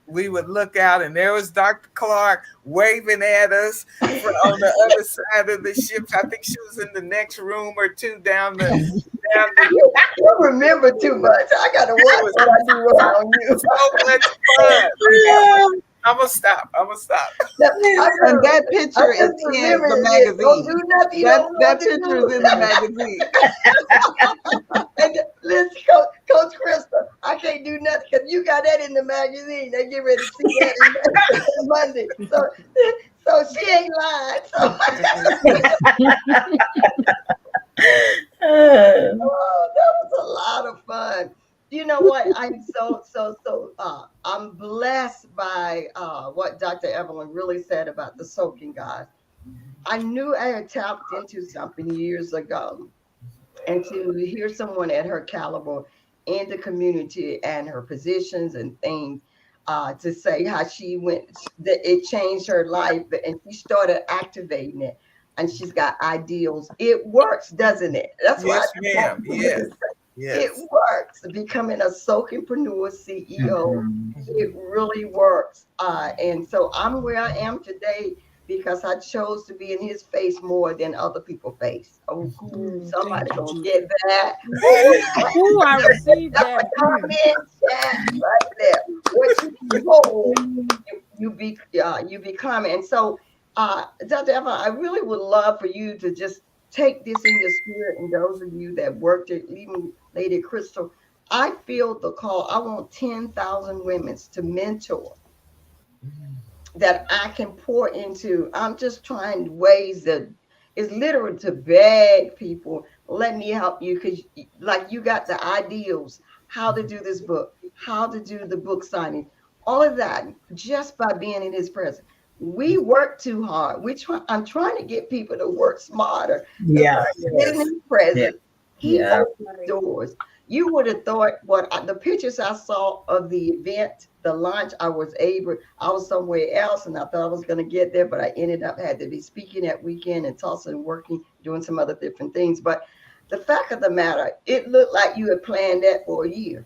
we would look out and there was Dr. Clark waving at us from on the other side of the ship. I think she was in the next room or two down the. You remember too much. I gotta It watch was what I do around you. so much fun. I'm gonna stop. Now, And that I picture is just in the remember this. Don't magazine. do nothing you That don't that want to picture is do. in the magazine. And listen, Coach Crystal, I can't do nothing because you got that in the magazine. They get ready to see that in Monday. So she ain't lying. So oh, that was a lot of fun. You know what? I'm I'm blessed by what Dr. Evelyn really said about the soaking, guys. I knew I had tapped into something years ago, and to hear someone at her caliber in the community and her positions and things, to say how she went, that it changed her life, and she started activating it, and she's got ideals. It works, doesn't it? That's why I Yes, just want ma'am. people to Yes. say it Yes. works. Becoming a soakingpreneur CEO, it really works. And so I'm where I am today because I chose to be in his face more than other people face. Oh, cool. Somebody Thank you, gonna Jesus. get that. Ooh, I received That's a that. comment chat right there. What you behold, you become. And so, Dr. Eva, I really would love for you to just take this in your spirit, and those of you that worked it, even Lady Crystal, I feel the call. I want 10,000 women to mentor that I can pour into. I'm just trying ways that it's literally to beg people, let me help you, because like you got the ideals, how to do this book, how to do the book signing, all of that just by being in his presence. We work too hard. I'm trying to get people to work smarter. Because Yeah. when I get in Yes. his Yeah. presence, he Yeah. opens doors. You would have thought the pictures I saw of the event, the launch, I was somewhere else and I thought I was going to get there, but I ended up had to be speaking that weekend in Tulsa and working, doing some other different things. But the fact of the matter, it looked like you had planned that for a year.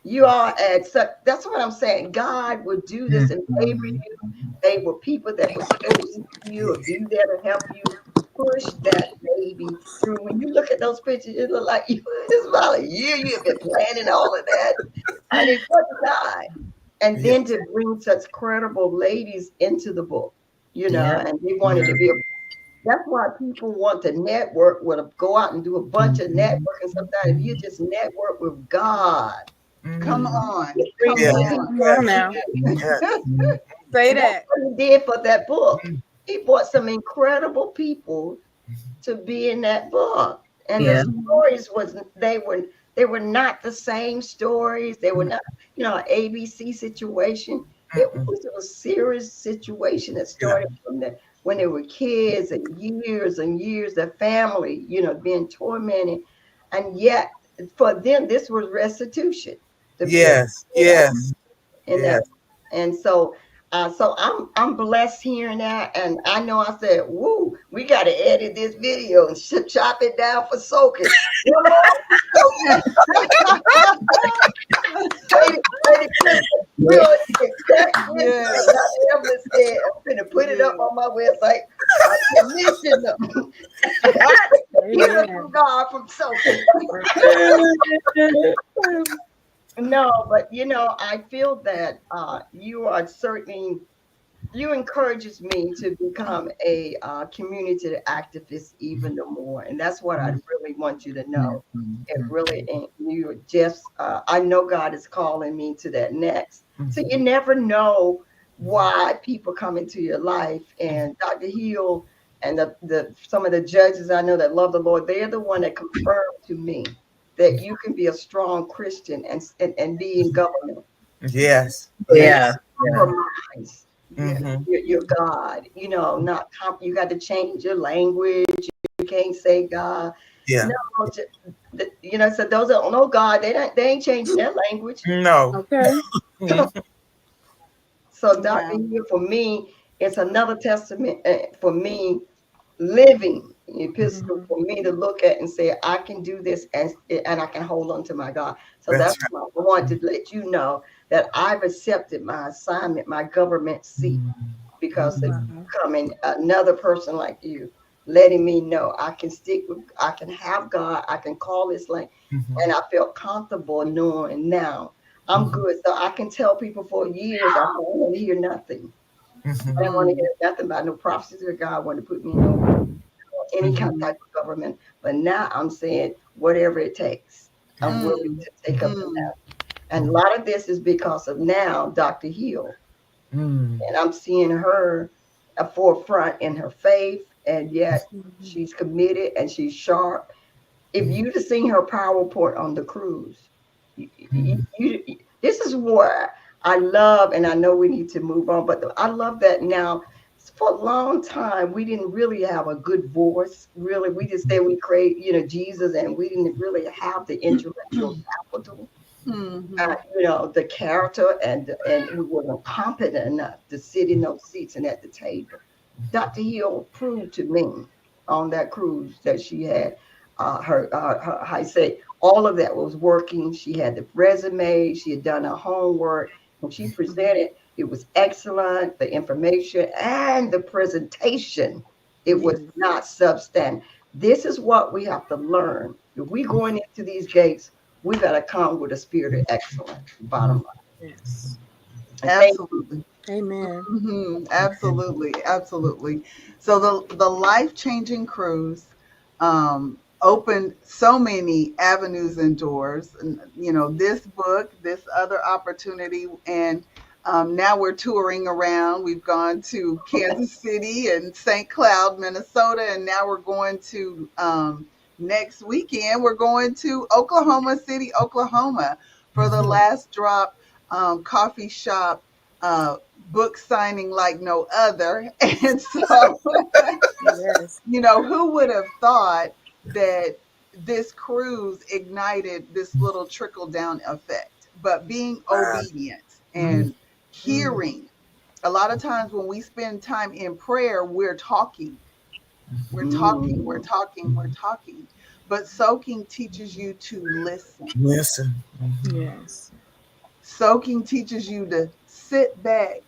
You all had such, that's what I'm saying. God would do this and favor you. They were people that were supposed to you or be there to help you push that baby through. When you look at those pictures, it look like you it's about a year you have been planning all of that. And it was God. And Yes. then to bring such credible ladies into the book, Yeah. and they wanted to be that's why people want to network with go out and do a bunch of networking. Sometimes if you just network with God, Come Mm. on. it brings Come Yes. you on. Come on Yes. now. Yes. Say and that's that. what he did for that book. He brought some incredible people to be in that book. And the Yeah. stories they were not the same stories. They were not, ABC situation. It Mm-mm. was a serious situation that Yeah. started from when they were kids and years, their family, being tormented. And yet for them, this was restitution to be able to Yes. get out Yes. in Yes. that. And so I'm blessed hearing that, and I know I said, "Woo, we got to edit this video and chop it down for soaking." Lady Crystal really cracked into Yes. Dr. Evelyn said, I'm gonna put it up on my website. I commission them. Healing Amen. from God from soaking. No, but I feel that you are certainly you encourages me to become a community activist even more, and that's what I really want you to know. It really ain't you just I know God is calling me to that next. So you never know why people come into your life. And Dr. Hill and the some of the judges I know that love the Lord, they're the one that confirmed to me that you can be a strong Christian and be in government. Yes. And Yeah, Yes. yeah. compromise Yes. Mm-hmm. your God, not you got to change your language. You can't say God. Yeah. No, so those that don't know God, they ain't changing their language. No. Okay. Mhm. So Dr. Wow. Hill, for me, it's another testament for me living epistle Mhm. for me to look at and say I can do this and I can hold on to my God. So That's that's why I want to let you know that I've accepted my assignment, my government seat, because of Wow. coming another person like you, letting me know I can stick with, I can have God, I can call this like, right. and I felt comfortable knowing now I'm Mhm. good. So I can tell people for years I don't want to hear nothing. I Mhm. didn't want to Mm. hear nothing about no prophecies or God wanted to put me in no any kind of Mhm. type of government. But now I'm saying whatever it takes, I'm willing Mm. to take up the Mm. mantle. And a lot of this is because of now Dr. Hill. Mm. And I'm seeing her a forefront in her faith, and yet Mhm. she's committed and she's sharp. If you'd have seen her PowerPoint on the cruise, this is where I love, and I know we need to move on, but I love that now. For a long time, we didn't really have a good voice. Really, we just say we create, Jesus, and we didn't really have the intellectual capital, Mhm. the character, and we weren't competent enough to sit in those seats and at the table. Dr. Hill proved to me on that cruise that she had her I say all of that was working. She had the resume, she had done her homework, and she presented. It was excellent, the information and the presentation. It was Yes. not substandard. This is what we have to learn. If we going into these gates, we got to come with a spirit of excellence. Bottom line. Yes. And thank you. Absolutely. Amen. Absolutely, absolutely. So the life-changing cruise opened so many avenues and doors. And this book, this other opportunity, and now we're touring around. We've gone to Kansas City and St. Cloud, Minnesota, and now we're going to next weekend. We're going to Oklahoma City, Oklahoma, for the last drop coffee shop uh, book signing like no other. And so, Yes. who would have thought that this cruise ignited this little trickle down effect? But being Wow. obedient Mhm. and hearing, a lot of times when we spend time in prayer, we're talking, we're talking, we're Mm. talking, we're talking. But soaking teaches you to listen. Listen. Yes. Soaking teaches you to sit back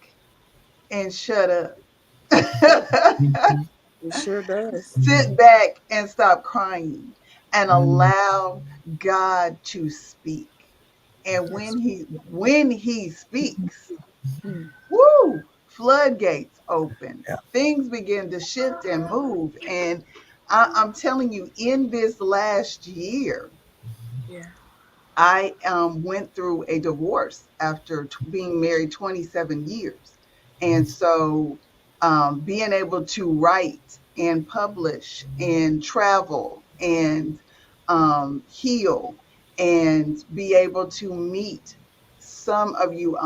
and shut up. Mhm. It sure does. Sit back and stop crying and Mhm. allow God to speak. And That's when he speaks, mm. woo, floodgates open. Yeah. Things begin to shift and move. And I'm telling you, in this last year, Yeah. I went through a divorce after being married 27 years. And so being able to write and publish and travel and heal and be able to meet some of you,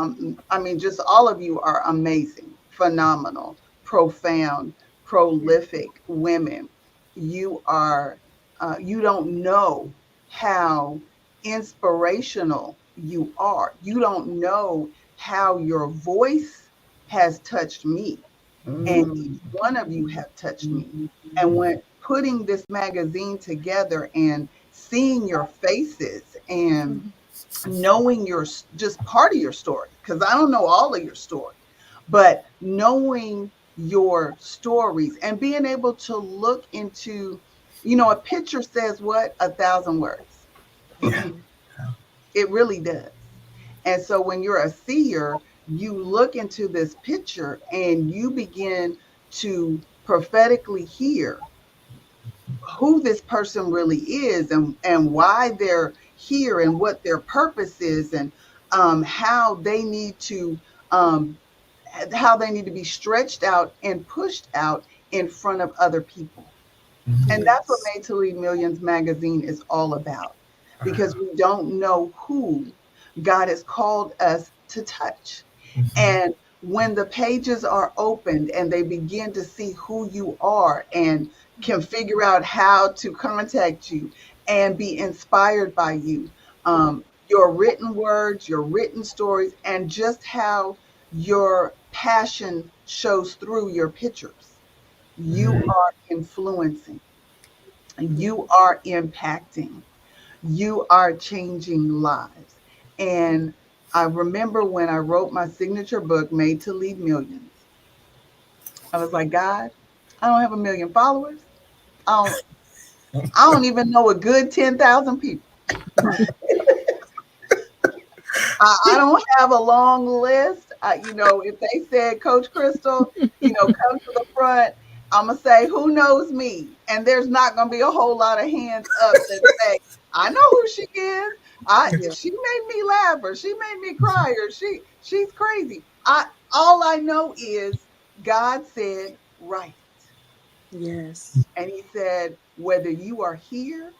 I mean, just all of you are amazing, phenomenal, profound, prolific women. You don't know how inspirational you are. You don't know how your voice has touched me, and each Mm. one of you have touched me. And when putting this magazine together and seeing your faces and Mhm. knowing your just part of your story, because I don't know all of your story, but knowing your stories and being able to look into, a picture says what? 1,000 words. Yeah. It really does. And so when you're a seer, you look into this picture and you begin to prophetically hear who this person really is, and why they're here and what their purpose is, and how they need to um, how they need to be stretched out and pushed out in front of other people. And that's what Yes. Made to Lead Millions magazine is all about, because we don't know who God has called us to touch. And when the pages are opened and they begin to see who you are and can figure out how to contact you and be inspired by you, your written words, your written stories, and just how your passion shows through your pictures, you are influencing, you are impacting, you are changing lives. And I remember when I wrote my signature book, Made to Lead Millions, I was like, God, I don't have a million followers. I don't, I don't even know a good 10,000 people. I don't have a long list. If they said, Coach Crystal, come to the front, I'm going to say, who knows me? And there's not going to be a whole lot of hands up that say, I know who she is. Yeah. She made me laugh, or she made me cry, or she's crazy. All I know is God said, write it. Yes. And he said, whether you are here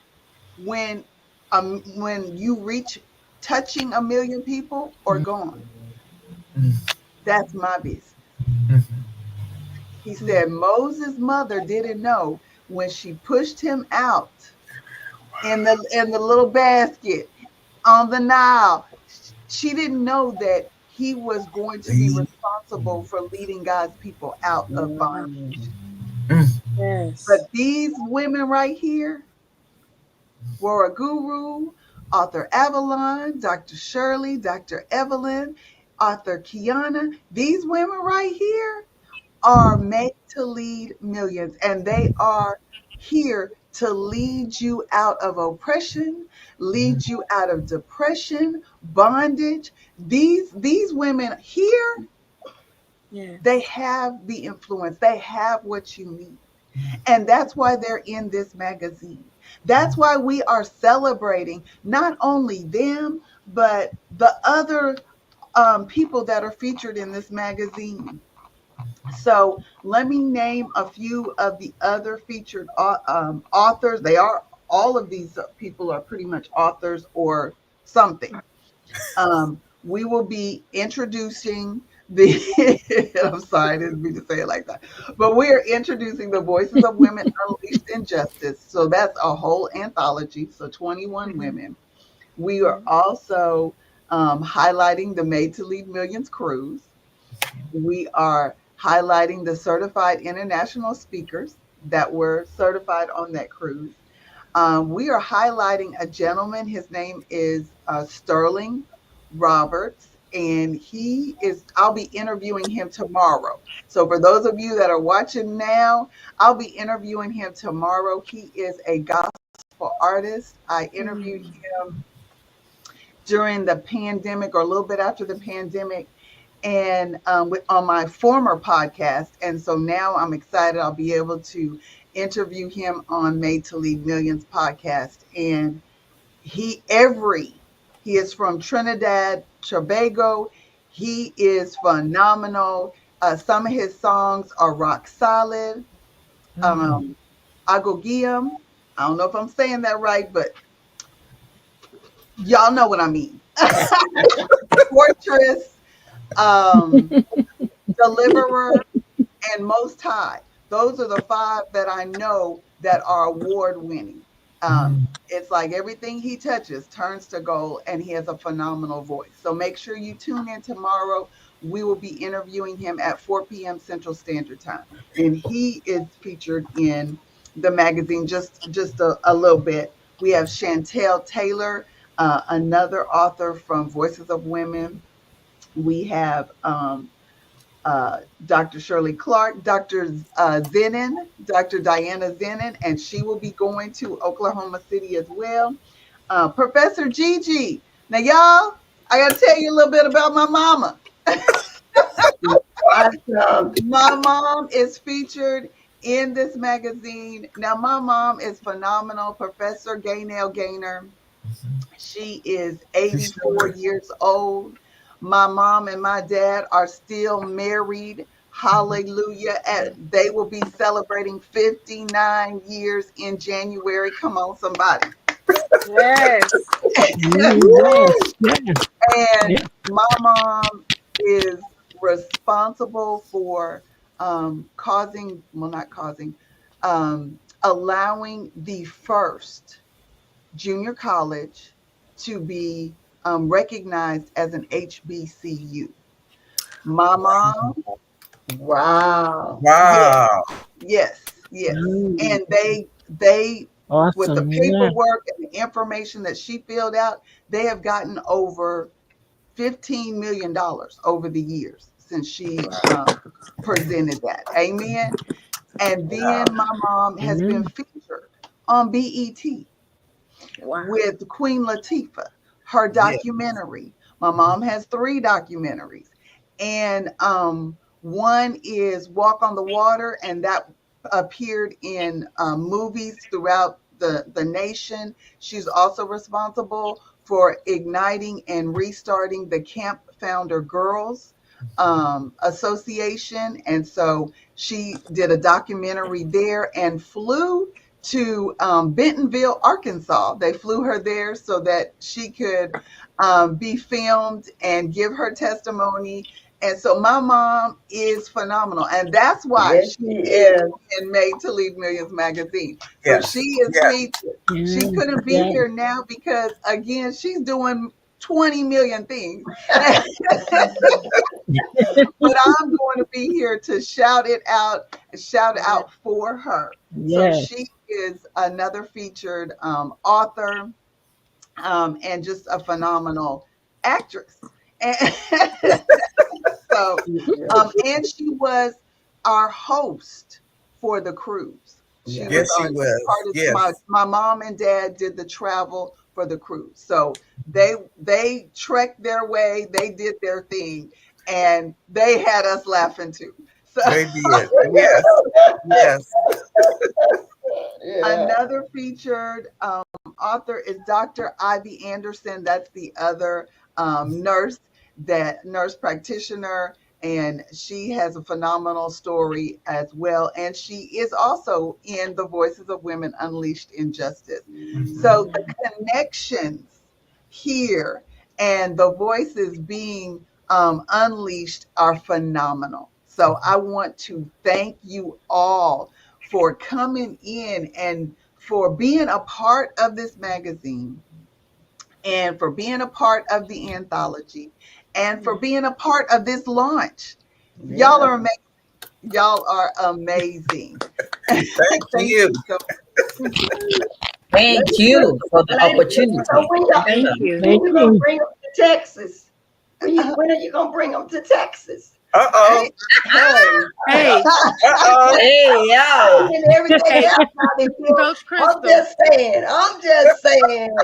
when you reach touching a million people or gone, that's my business. He said Moses' mother didn't know when she pushed him out in the little basket on the Nile. She didn't know that he was going to be responsible for leading God's people out of Wow. bondage. But Yes. these women right here, Wara Guru, author Avalon, Dr. Shirley, Dr. Evelyn, author Kiana, these women right here are made to lead millions, and they are here to lead you out of oppression, lead you out of depression, bondage. These women here, they Yes. have the influence, they have what you need. And that's why they're in this magazine. That's why we are celebrating not only them, but the other people that are featured in this magazine. So let me name a few of the other featured authors. They are all of these people are pretty much authors or something. We will be introducing the, I'm sorry, I didn't mean to say it like that, but we are introducing the Voices of Women Unleashed in Justice. So that's a whole anthology. So 21 Mhm. women. We are Mhm. also highlighting the Made to Lead Millions cruise. We are highlighting the certified international speakers that were certified on that cruise. We are highlighting a gentleman. His name is Sterling Roberts, and I'll be interviewing him tomorrow. So, for those of you that are watching now, I'll be interviewing him tomorrow. He is a gospel artist. I interviewed Mm. him during the pandemic or a little bit after the pandemic, and on my former podcast. And so now I'm excited I'll be able to interview him on Made to Lead Millions podcast. And he every he is from Trinidad Tobago. He is phenomenal. Some of his songs are rock solid. um Agogium, I don't know if I'm saying that right, but y'all know what I mean. Fortress, um Deliverer, and Most High. Those are the five that I know that are award winning. It's like everything he touches turns to gold, and he has a phenomenal voice. So make sure you tune in tomorrow. We will be interviewing him at 4 p.m. Central Standard Time, and he is featured in the magazine just a little bit. We have Chantel Taylor. Another author from Voices of Women, we have Dr. Shirley Clark, Dr. Zenin, Dr. Diana Zenin, and she will be going to Oklahoma City as well. Professor Gigi. Now, y'all, I got to tell you a little bit about my mama. Awesome. My mom is featured in this magazine. Now, my mom is phenomenal. Professor Gaynell Gaynor. She is 84 years old. My mom and my dad are still married. Hallelujah. And they will be celebrating 59 years in January. Come on, somebody. Yes. Yes, yes, And yes. my mom is responsible for causing, well, not causing, allowing the first junior college to be recognized as an HBCU. My mom, Wow. yes, Wow. yes. Mm, And they with the awesome. Yeah. paperwork and the information that she filled out, they have gotten over $15 million over the years since she presented that. Amen. And then my mom has been Amen. featured on BET Wow. with Queen Latifah, her Yeah. documentary. My mom has three documentaries. And one is Walk on the Water, and that appeared in movies throughout the nation. She's also responsible for igniting and restarting the Camp Founder Girls Association. And so she did a documentary there and flew to Bentonville, Arkansas. They flew her there so that she could be filmed and give her testimony. And so my mom is phenomenal. And that's why Yes, she she is is. in Made to Lead Millions magazine. So she Yes. is Yes. featured. She Yes, couldn't be yes. here now because, again, she's doing 20 million things. But I'm going to be here to shout it out, shout out for her. So Yes. she is another featured author and just a phenomenal actress. And so, Yes. and she was our host for the cruise. She Yeah. was Yes, she our was. part of Yes. my mom and dad did the travel for the cruise. So they trekked their way, they did their thing, and they had us laughing too. So They did. Yes. Yes. Yeah. another featured author is Dr. Ivy Anderson. That's the other nurse, that nurse practitioner, and she has a phenomenal story as well. And she is also in the Voices of Women Unleashed in Justice. So the connections here and the voices being unleashed are phenomenal. So I want to thank you all for coming in and for being a part of this magazine and for being a part of the anthology and for being a part of this launch. Y'all Yeah. are amazing. Y'all are amazing. Thank Thank you. you so much. Let Thank me put you for the Lady, so opportunity. Thank when you. Thank you gonna you. bring them to Texas? When are you gonna bring them to Texas? Uh-oh. Hey, Hey, Uh-oh. Hey, yeah. And everything hey, else out there, Coach I'm Crystal. just saying. I'm just saying.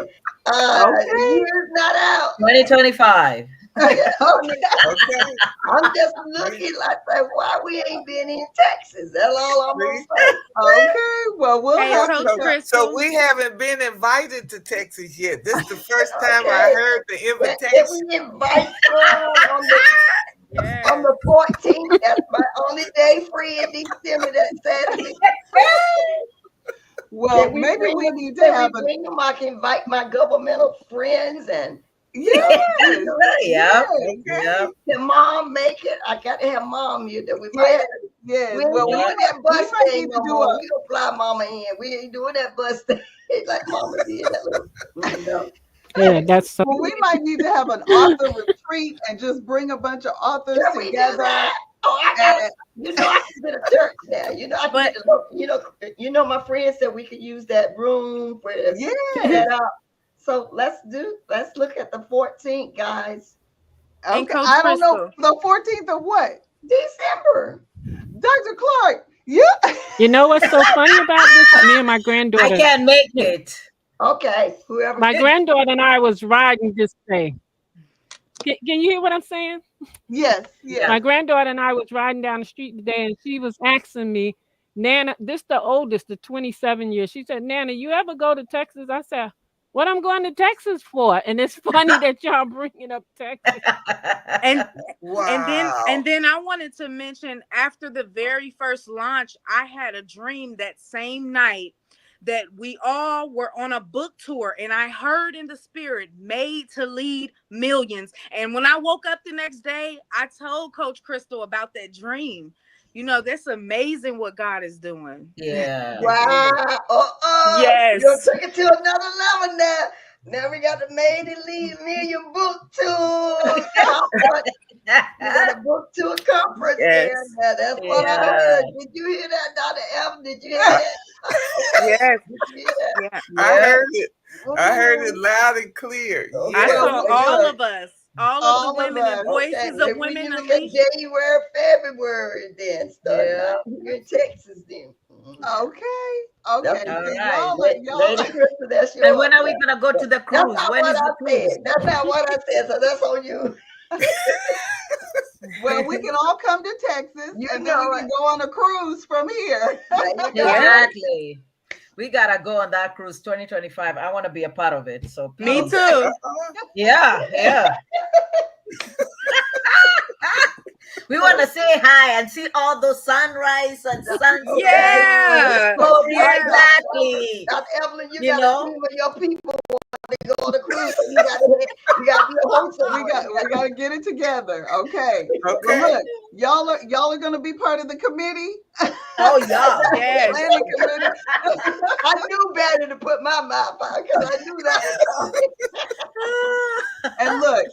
The okay. year's not out. 2025. Yeah, I Okay. mean, Okay. I'm just looking like why we ain't been in Texas. That's all I'm gonna See? say. Okay. Well, we'll Hey, have So, to Coach so, come. so Crystal. we haven't been invited to Texas yet. This is the first time I Okay. heard the Can invitation. we invite Fran on Yes. the 14th? That's my only day free in December. That Saturday. Well, Can we maybe bring we them? need to Can we have a bring them? I can invite my governmental friends and yes, you know, Yep. yes, Okay. Yep. can mom make it? I got to have mom here. That we might yes, have. We yes. ain't Well, doing that we bus might thing need to no do a more. We gonna fly mama in. We ain't doing that bus thing like mama did. That little no. Yeah, that's so well, we might need to have an author retreat and just bring a bunch of authors Can we do together. that? Oh, I got. And I can get a church now. I can But get the. My friend said we could use that room for to yes, set up. So let's look at the 14th, guys. And Okay, Coach I don't know Crystal. the 14th of what? December. Dr. Clark. Yeah. You know what's so funny about this? Me and my I granddaughter, can't make it. Okay, whoever. my granddaughter and I was riding this day. Can you hear what I'm saying? Yes, Yeah. My yes. granddaughter and I was riding down the street today, and she was asking me, Nana, this the oldest, the 27 years. She said, Nana, you ever go to Texas? I said, what I'm going to Texas for? And it's funny that y'all bringing up Texas. And Wow. and then I wanted to mention after the very first launch, I had a dream that same night that we all were on a book tour, and I heard in the spirit, made to lead millions. And when I woke up the next day, I told Coach Crystal about that dream. You know, that's amazing what God is doing. Yeah. Wow. You Yes. took it to another level now. Now we got the Made to Lead Million Book Tour conference. We got a book tour conference Yes. there. Now that's what I Yeah. heard. Did you hear that, Dr. F? Did you hear that? Okay. Yes. Did you hear that? Yeah. I Yeah. heard it. I heard it Ooh. loud and clear. I Okay, Yeah. saw well, all look. of us, all of the All of women and us. Okay, voices of then when women you look at unleashed. January, February, then starting Yeah. out here in Texas, then. Okay. That's Okay. what, All See, right. y'all. Lady Crystal, that's And yours. when are we gonna go to the That's cruise? not When what is I the said. cruise? That's not what I said. So that's on you. Well, we can all come to Texas You and then we know can it. go on a cruise from here. There you go. Exactly. We gotta go on that cruise 2025. I want to be a part of it. So Me please. Okay. too. Yeah, yeah. We want to say hi and see all those sunrise and sunset. Yeah. So, Yeah. Exactly. Dr. Evelyn, you You got a know? team of your people want to go on the cruise. So you got to be a host of We got it. we got to get it together. Okay. Well, Okay. look, y'all are going to be part of the committee, Oh yeah. Yes. planning committee. I knew better to put my mouth out because I knew that was coming. And look,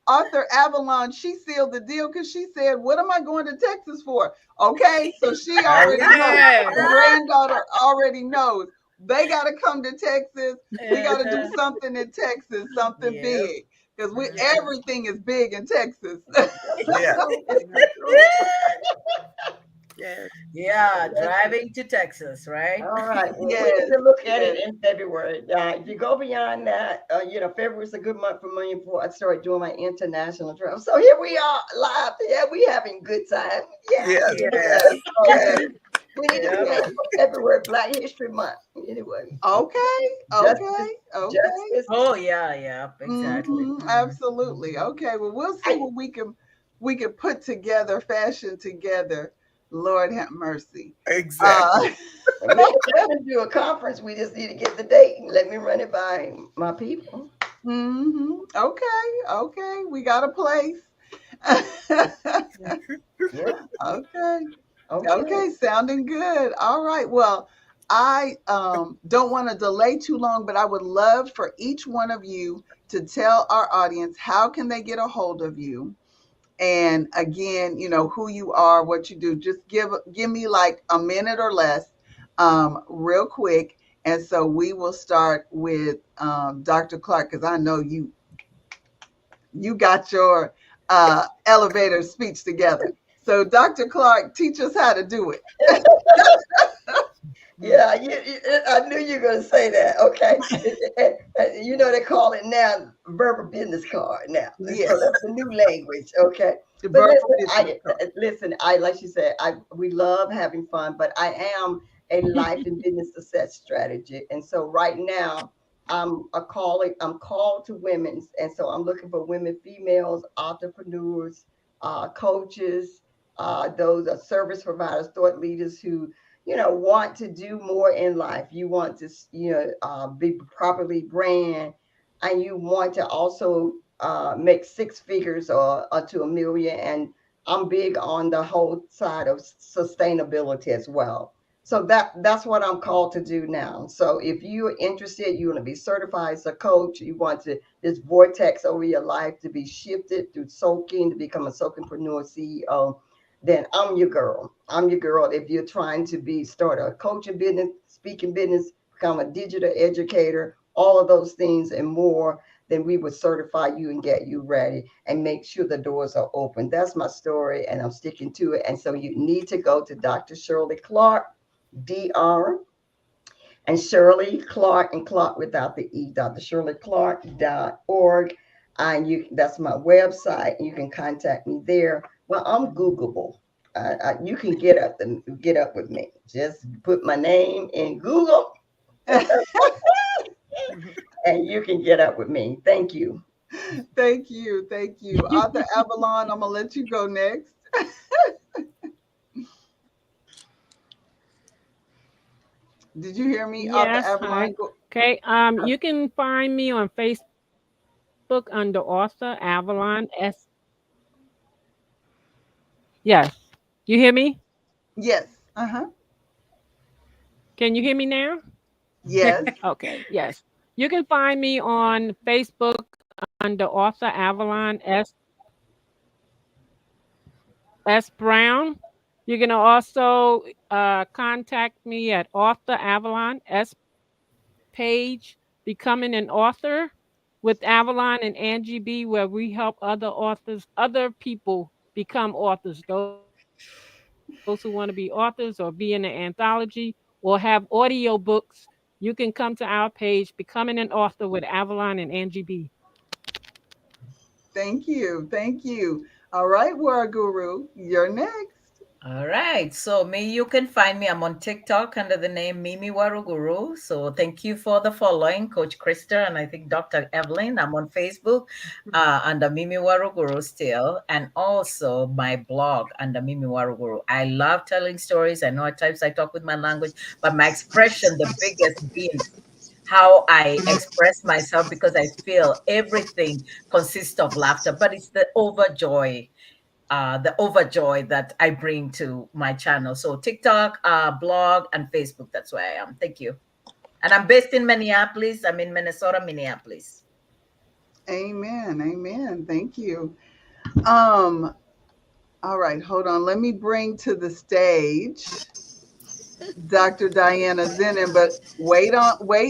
Arthur Avalon, she sealed the deal because she said, "What am I going to Texas for?" Okay, so she already knows. Yes. My granddaughter already knows. They got to come to Texas. We got to do something in Texas, something Yep. big, because we Mhm. everything is big in Texas. Yeah. Yes. Yeah, driving to Texas, right? All right. Well, we Yes, need to look at yes. it in February. If you go beyond that, February is a good month for me before I start doing my international travel. So here we are live. Yeah, we having good time. Yeah. Yeah. Yes. Okay, We need to Yep. plan for February, Black History Month. Anyway, okay, justice, okay. justice. Oh yeah, yeah, exactly. Absolutely. Okay. Well, we'll see what we can put together, fashion together. Lord have mercy. Exactly. Maybe we're going to do a conference. We just need to get the date and let me run it by my people. Okay. Okay. We got a place. Yeah. Okay. Okay. Okay. Sounding good. All right. Well, I don't want to delay too long, but I would love for each one of you to tell our audience how can they get a hold of you, and again, who you are, what you do. Just give me like a minute or less, real quick. And so we will start with Dr. Clark, because I know you got your elevator speech together. So Dr. Clark, teach us how to do it. Yeah, I knew you were going to say that. Okay. They call it now verbal business card now. Yes. So that's the new language. Okay. The But verbal listen, business card. I like you said, we love having fun, but I am a life and business success strategy. And so right now I'm called to women's. And so I'm looking for women, females, entrepreneurs, coaches, those are service providers, thought leaders who want to do more in life. You want to be properly brand, and you want to also make six figures or to a million. And I'm big on the whole side of sustainability as well. So that's what I'm called to do now. So if you're interested, you want to be certified as a coach, you want to this vortex over your life to be shifted through soaking to become a soakingpreneur CEO, then I'm your girl. I'm your girl. If you're trying to start a coaching business, speaking business, become a digital educator, all of those things and more, then we would certify you and get you ready and make sure the doors are open. That's my story, and I'm sticking to it. And so you need to go to Dr. Shirley Clark, DR, and Shirley Clark, and Clark without the E, drshirleyclark.org. And that's my website. You can contact me there. Well, I'm Googleable. You can get up with me. Just put my name in Google, and you can get up with me. Thank you. Thank you. Thank you. Author Avalon, I'm going to let you go next. Did you hear me, Author Yes, Avalon? hi. Okay. You can find me on Facebook under author Avalon S. Yes. You hear me? Yes. Uh-huh. Can you hear me now? Yes. Okay. Yes. You can find me on Facebook under author Avalon S. Brown. You can also contact me at author Avalon S. Page, Becoming an Author with Avalon and Angie B, where we help other authors, other people become authors, those who want to be authors or be in an anthology or have audio books. You can come to our page, Becoming an Author with Avalon and Angie B. Thank you. Thank you. All right, Word Guru, you're next. All right. So me, you can find me. I'm on TikTok under the name Mimi Waruguru. So thank you for the following, Coach Krista, and I think Dr. Evelyn. I'm on Facebook under Mimi Waruguru still, and also my blog under Mimi Waruguru. I love telling stories. I know at times I talk with my language, but my expression, the biggest being how I express myself, because I feel everything consists of laughter, but it's the overjoy that I bring to my channel. So TikTok, blog, and Facebook. That's where I am. Thank you. And I'm based in Minneapolis. I'm in Minnesota, Minneapolis. Amen. Amen. Thank you. Um, all right, hold on. Let me bring to the stage Dr. Diana Zennin, but wait,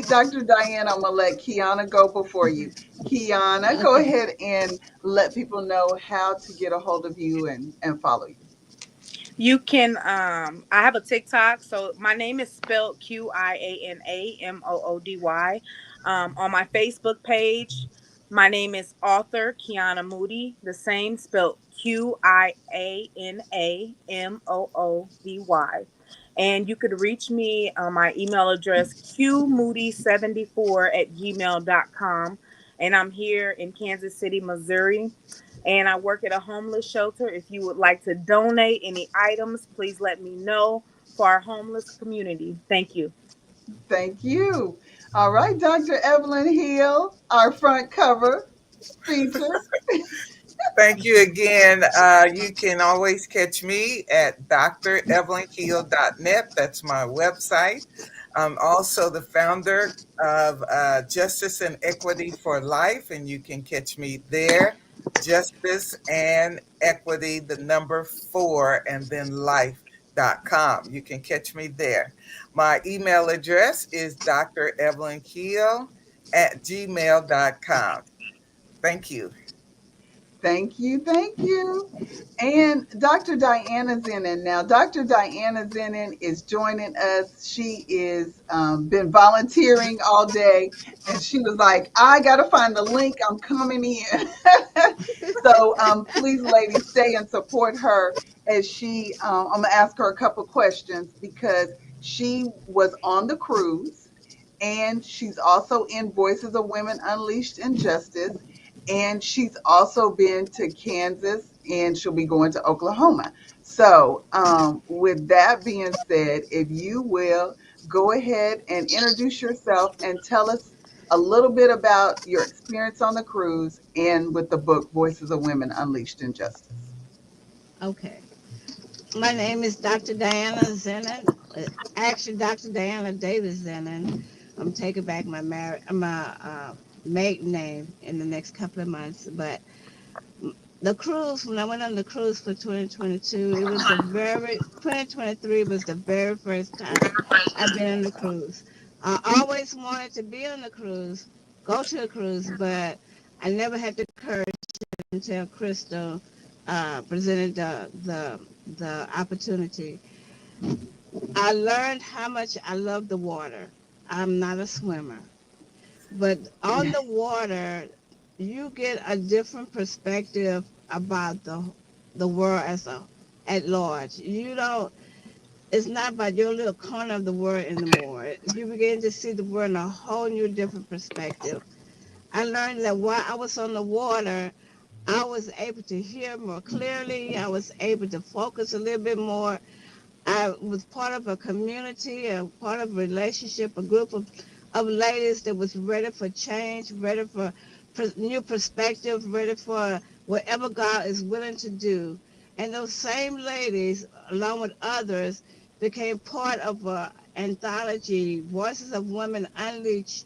Dr. Diana, I'm gonna let Kiana go before you. Kiana, go Okay. ahead and let people know how to get a hold of you and follow you. You can I have a TikTok, so my name is spelled QIANAMOODY. On my Facebook page, my name is author Kiana Moody, the same spelled QIANAMOODY. And you could reach me on my email address qmoody74@gmail.com. And I'm here in Kansas City, Missouri, and I work at a homeless shelter. If you would like to donate any items, please let me know for our homeless community. Thank you. Thank you. All right, Dr. Evelyn Hill, our front cover feature. Thank you again. You can always catch me at drevelynkiel.net. That's my website. I'm also the founder of Justice and Equity for Life, and you can catch me there. Justice and Equity, the number 4, and then life.com. You can catch me there. My email address is drevelynkiel@gmail.com. Thank you. Thank you. Thank you. And Dr. Diana Zenin. Now, Dr. Diana Zenin is joining us. She is been volunteering all day, and she was like, "I got to find the link. I'm coming in." So please, ladies, stay and support her as she. I'm gonna ask her a couple questions because she was on the cruise, and she's also in Voices of Women Unleashed in Justice, and she's also been to Kansas, and she'll be going to Oklahoma. So, with that being said, if you will go ahead and introduce yourself and tell us a little bit about your experience on the cruise and with the book Voices of Women Unleashed in Justice. Okay. My name is Dr. Diana Zenon. Actually, Dr. Diana Davis Zenon. I'm taking back my maiden name in the next couple of months. But the cruise, when I went on the cruise for 2022, 2023 was the very first time I've been on the cruise. I always wanted to be on a cruise, go to a cruise, but I never had the courage until Crystal presented the opportunity. I learned how much I love the water. I'm not a swimmer, but on the water, you get a different perspective about the world as a at large. You don't. It's not about your little corner of the world anymore. You begin to see the world in a whole new different perspective. I learned that while I was on the water, I was able to hear more clearly. I was able to focus a little bit more. I was part of a community, a part of a relationship, a group of ladies that was ready for change, ready for new perspective, ready for whatever God is willing to do. And those same ladies, along with others, became part of an anthology, Voices of Women Unleashed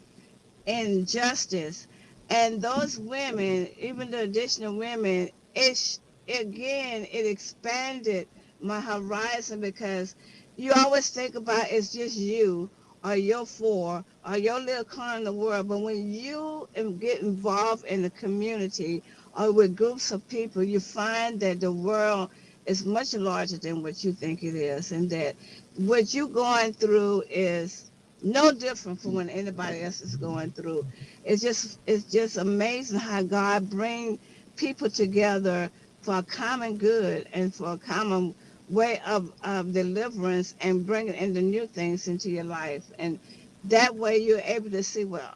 in Justice. And those women, even the additional women, again, it expanded my horizon because you always think about it's just you or your four or your little corner in the world. But when you get involved in the community or with groups of people, you find that the world is much larger than what you think it is, and that what you're going through is no different from what anybody else is going through. It's just amazing how God brings people together for a common good and for a common way of deliverance and bringing in the new things into your life. And that way you're able to see, well,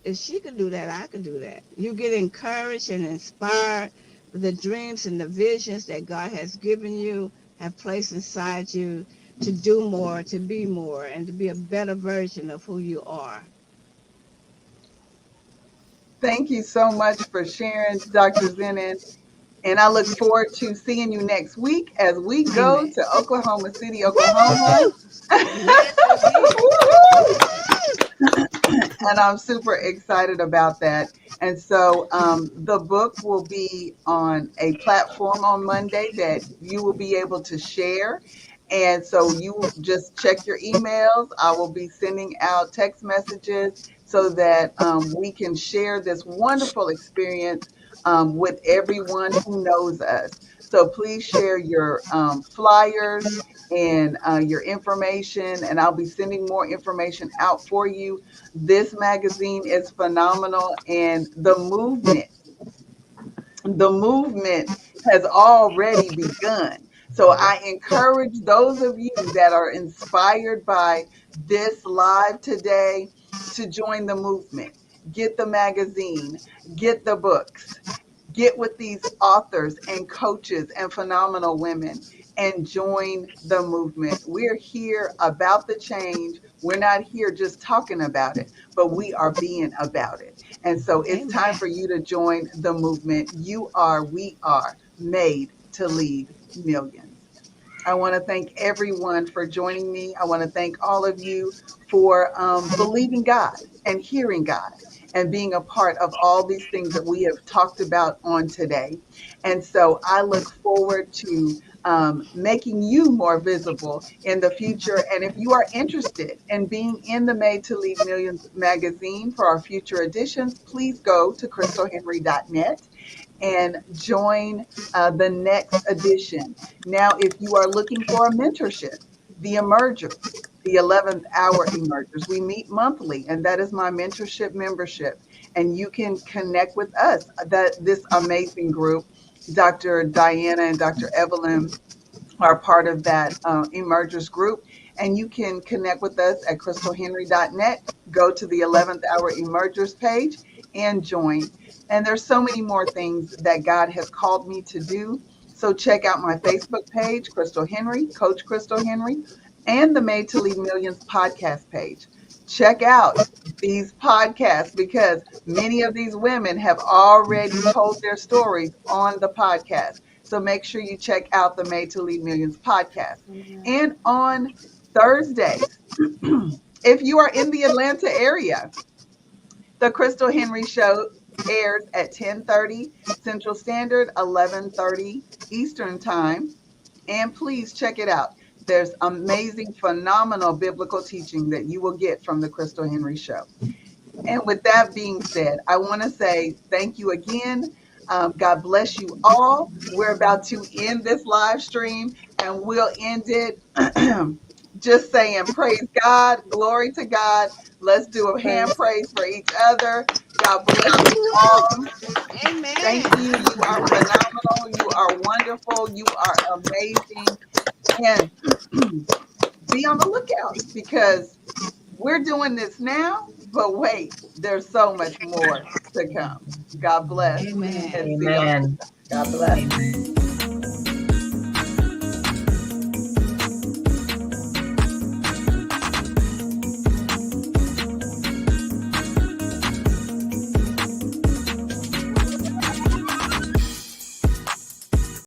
if she can do that, I can do that. You get encouraged and inspired with the dreams and the visions that God has given you, have placed inside you to do more, to be more, and to be a better version of who you are. Thank you so much for sharing, Dr. Zenon. And I look forward to seeing you next week as we go Amen. to Oklahoma City, Oklahoma. Woo! Yes, indeed. And I'm super excited about that. And so the book will be on a platform on Monday that you will be able to share. And so you just check your emails. I will be sending out text messages so that we can share this wonderful experience with everyone who knows us. So please share your flyers and your information, and I'll be sending more information out for you. This magazine is phenomenal, and the movement has already begun. So I encourage those of you that are inspired by this live today to join the movement. Get the magazine, get the books, get with these authors and coaches and phenomenal women and join the movement. We're here about the change. We're not here just talking about it, but we are being about it. And so it's time Amen. for you to join the movement. We are made to lead millions. I want to thank everyone for joining me. I want to thank all of you for believing God and hearing God and being a part of all these things that we have talked about on today. And so I look forward to making you more visible in the future. And if you are interested in being in the Made to Lead Millions magazine for our future editions, please go to crystalhenry.net and join the next edition. Now, if you are looking for a mentorship, the Emergers, the 11th Hour Emergers, we meet monthly, and that is my mentorship membership. And you can connect with us, that this amazing group, Dr. Diana and Dr. Evelyn are part of that Emergers group. And you can connect with us at crystalhenry.net. Go to the 11th Hour Emergers page and join. And there's so many more things that God has called me to do. So check out my Facebook page, Crystal Henry, Coach Crystal Henry, and the Made to Lead Millions podcast page. Check out these podcasts because many of these women have already told their stories on the podcast. So make sure you check out the Made to Lead Millions podcast. Amen. And on Thursdays, if you are in the Atlanta area, the Crystal Henry Show airs at 10:30 Central Standard, 11:30 Eastern Time. And please check it out. There's amazing, phenomenal biblical teaching that you will get from the Crystal Henry Show. And with that being said, I want to say thank you again. God bless you all. We're about to end this live stream, and we'll end it just saying, praise God, glory to God. Let's do a hand praise for each other. God bless you all. Thank Amen. you. You are phenomenal. You are wonderful. You are amazing. And be on the lookout because we're doing this now, but wait, there's so much more to come. God bless Amen. and see y'all. Amen. God bless. Amen.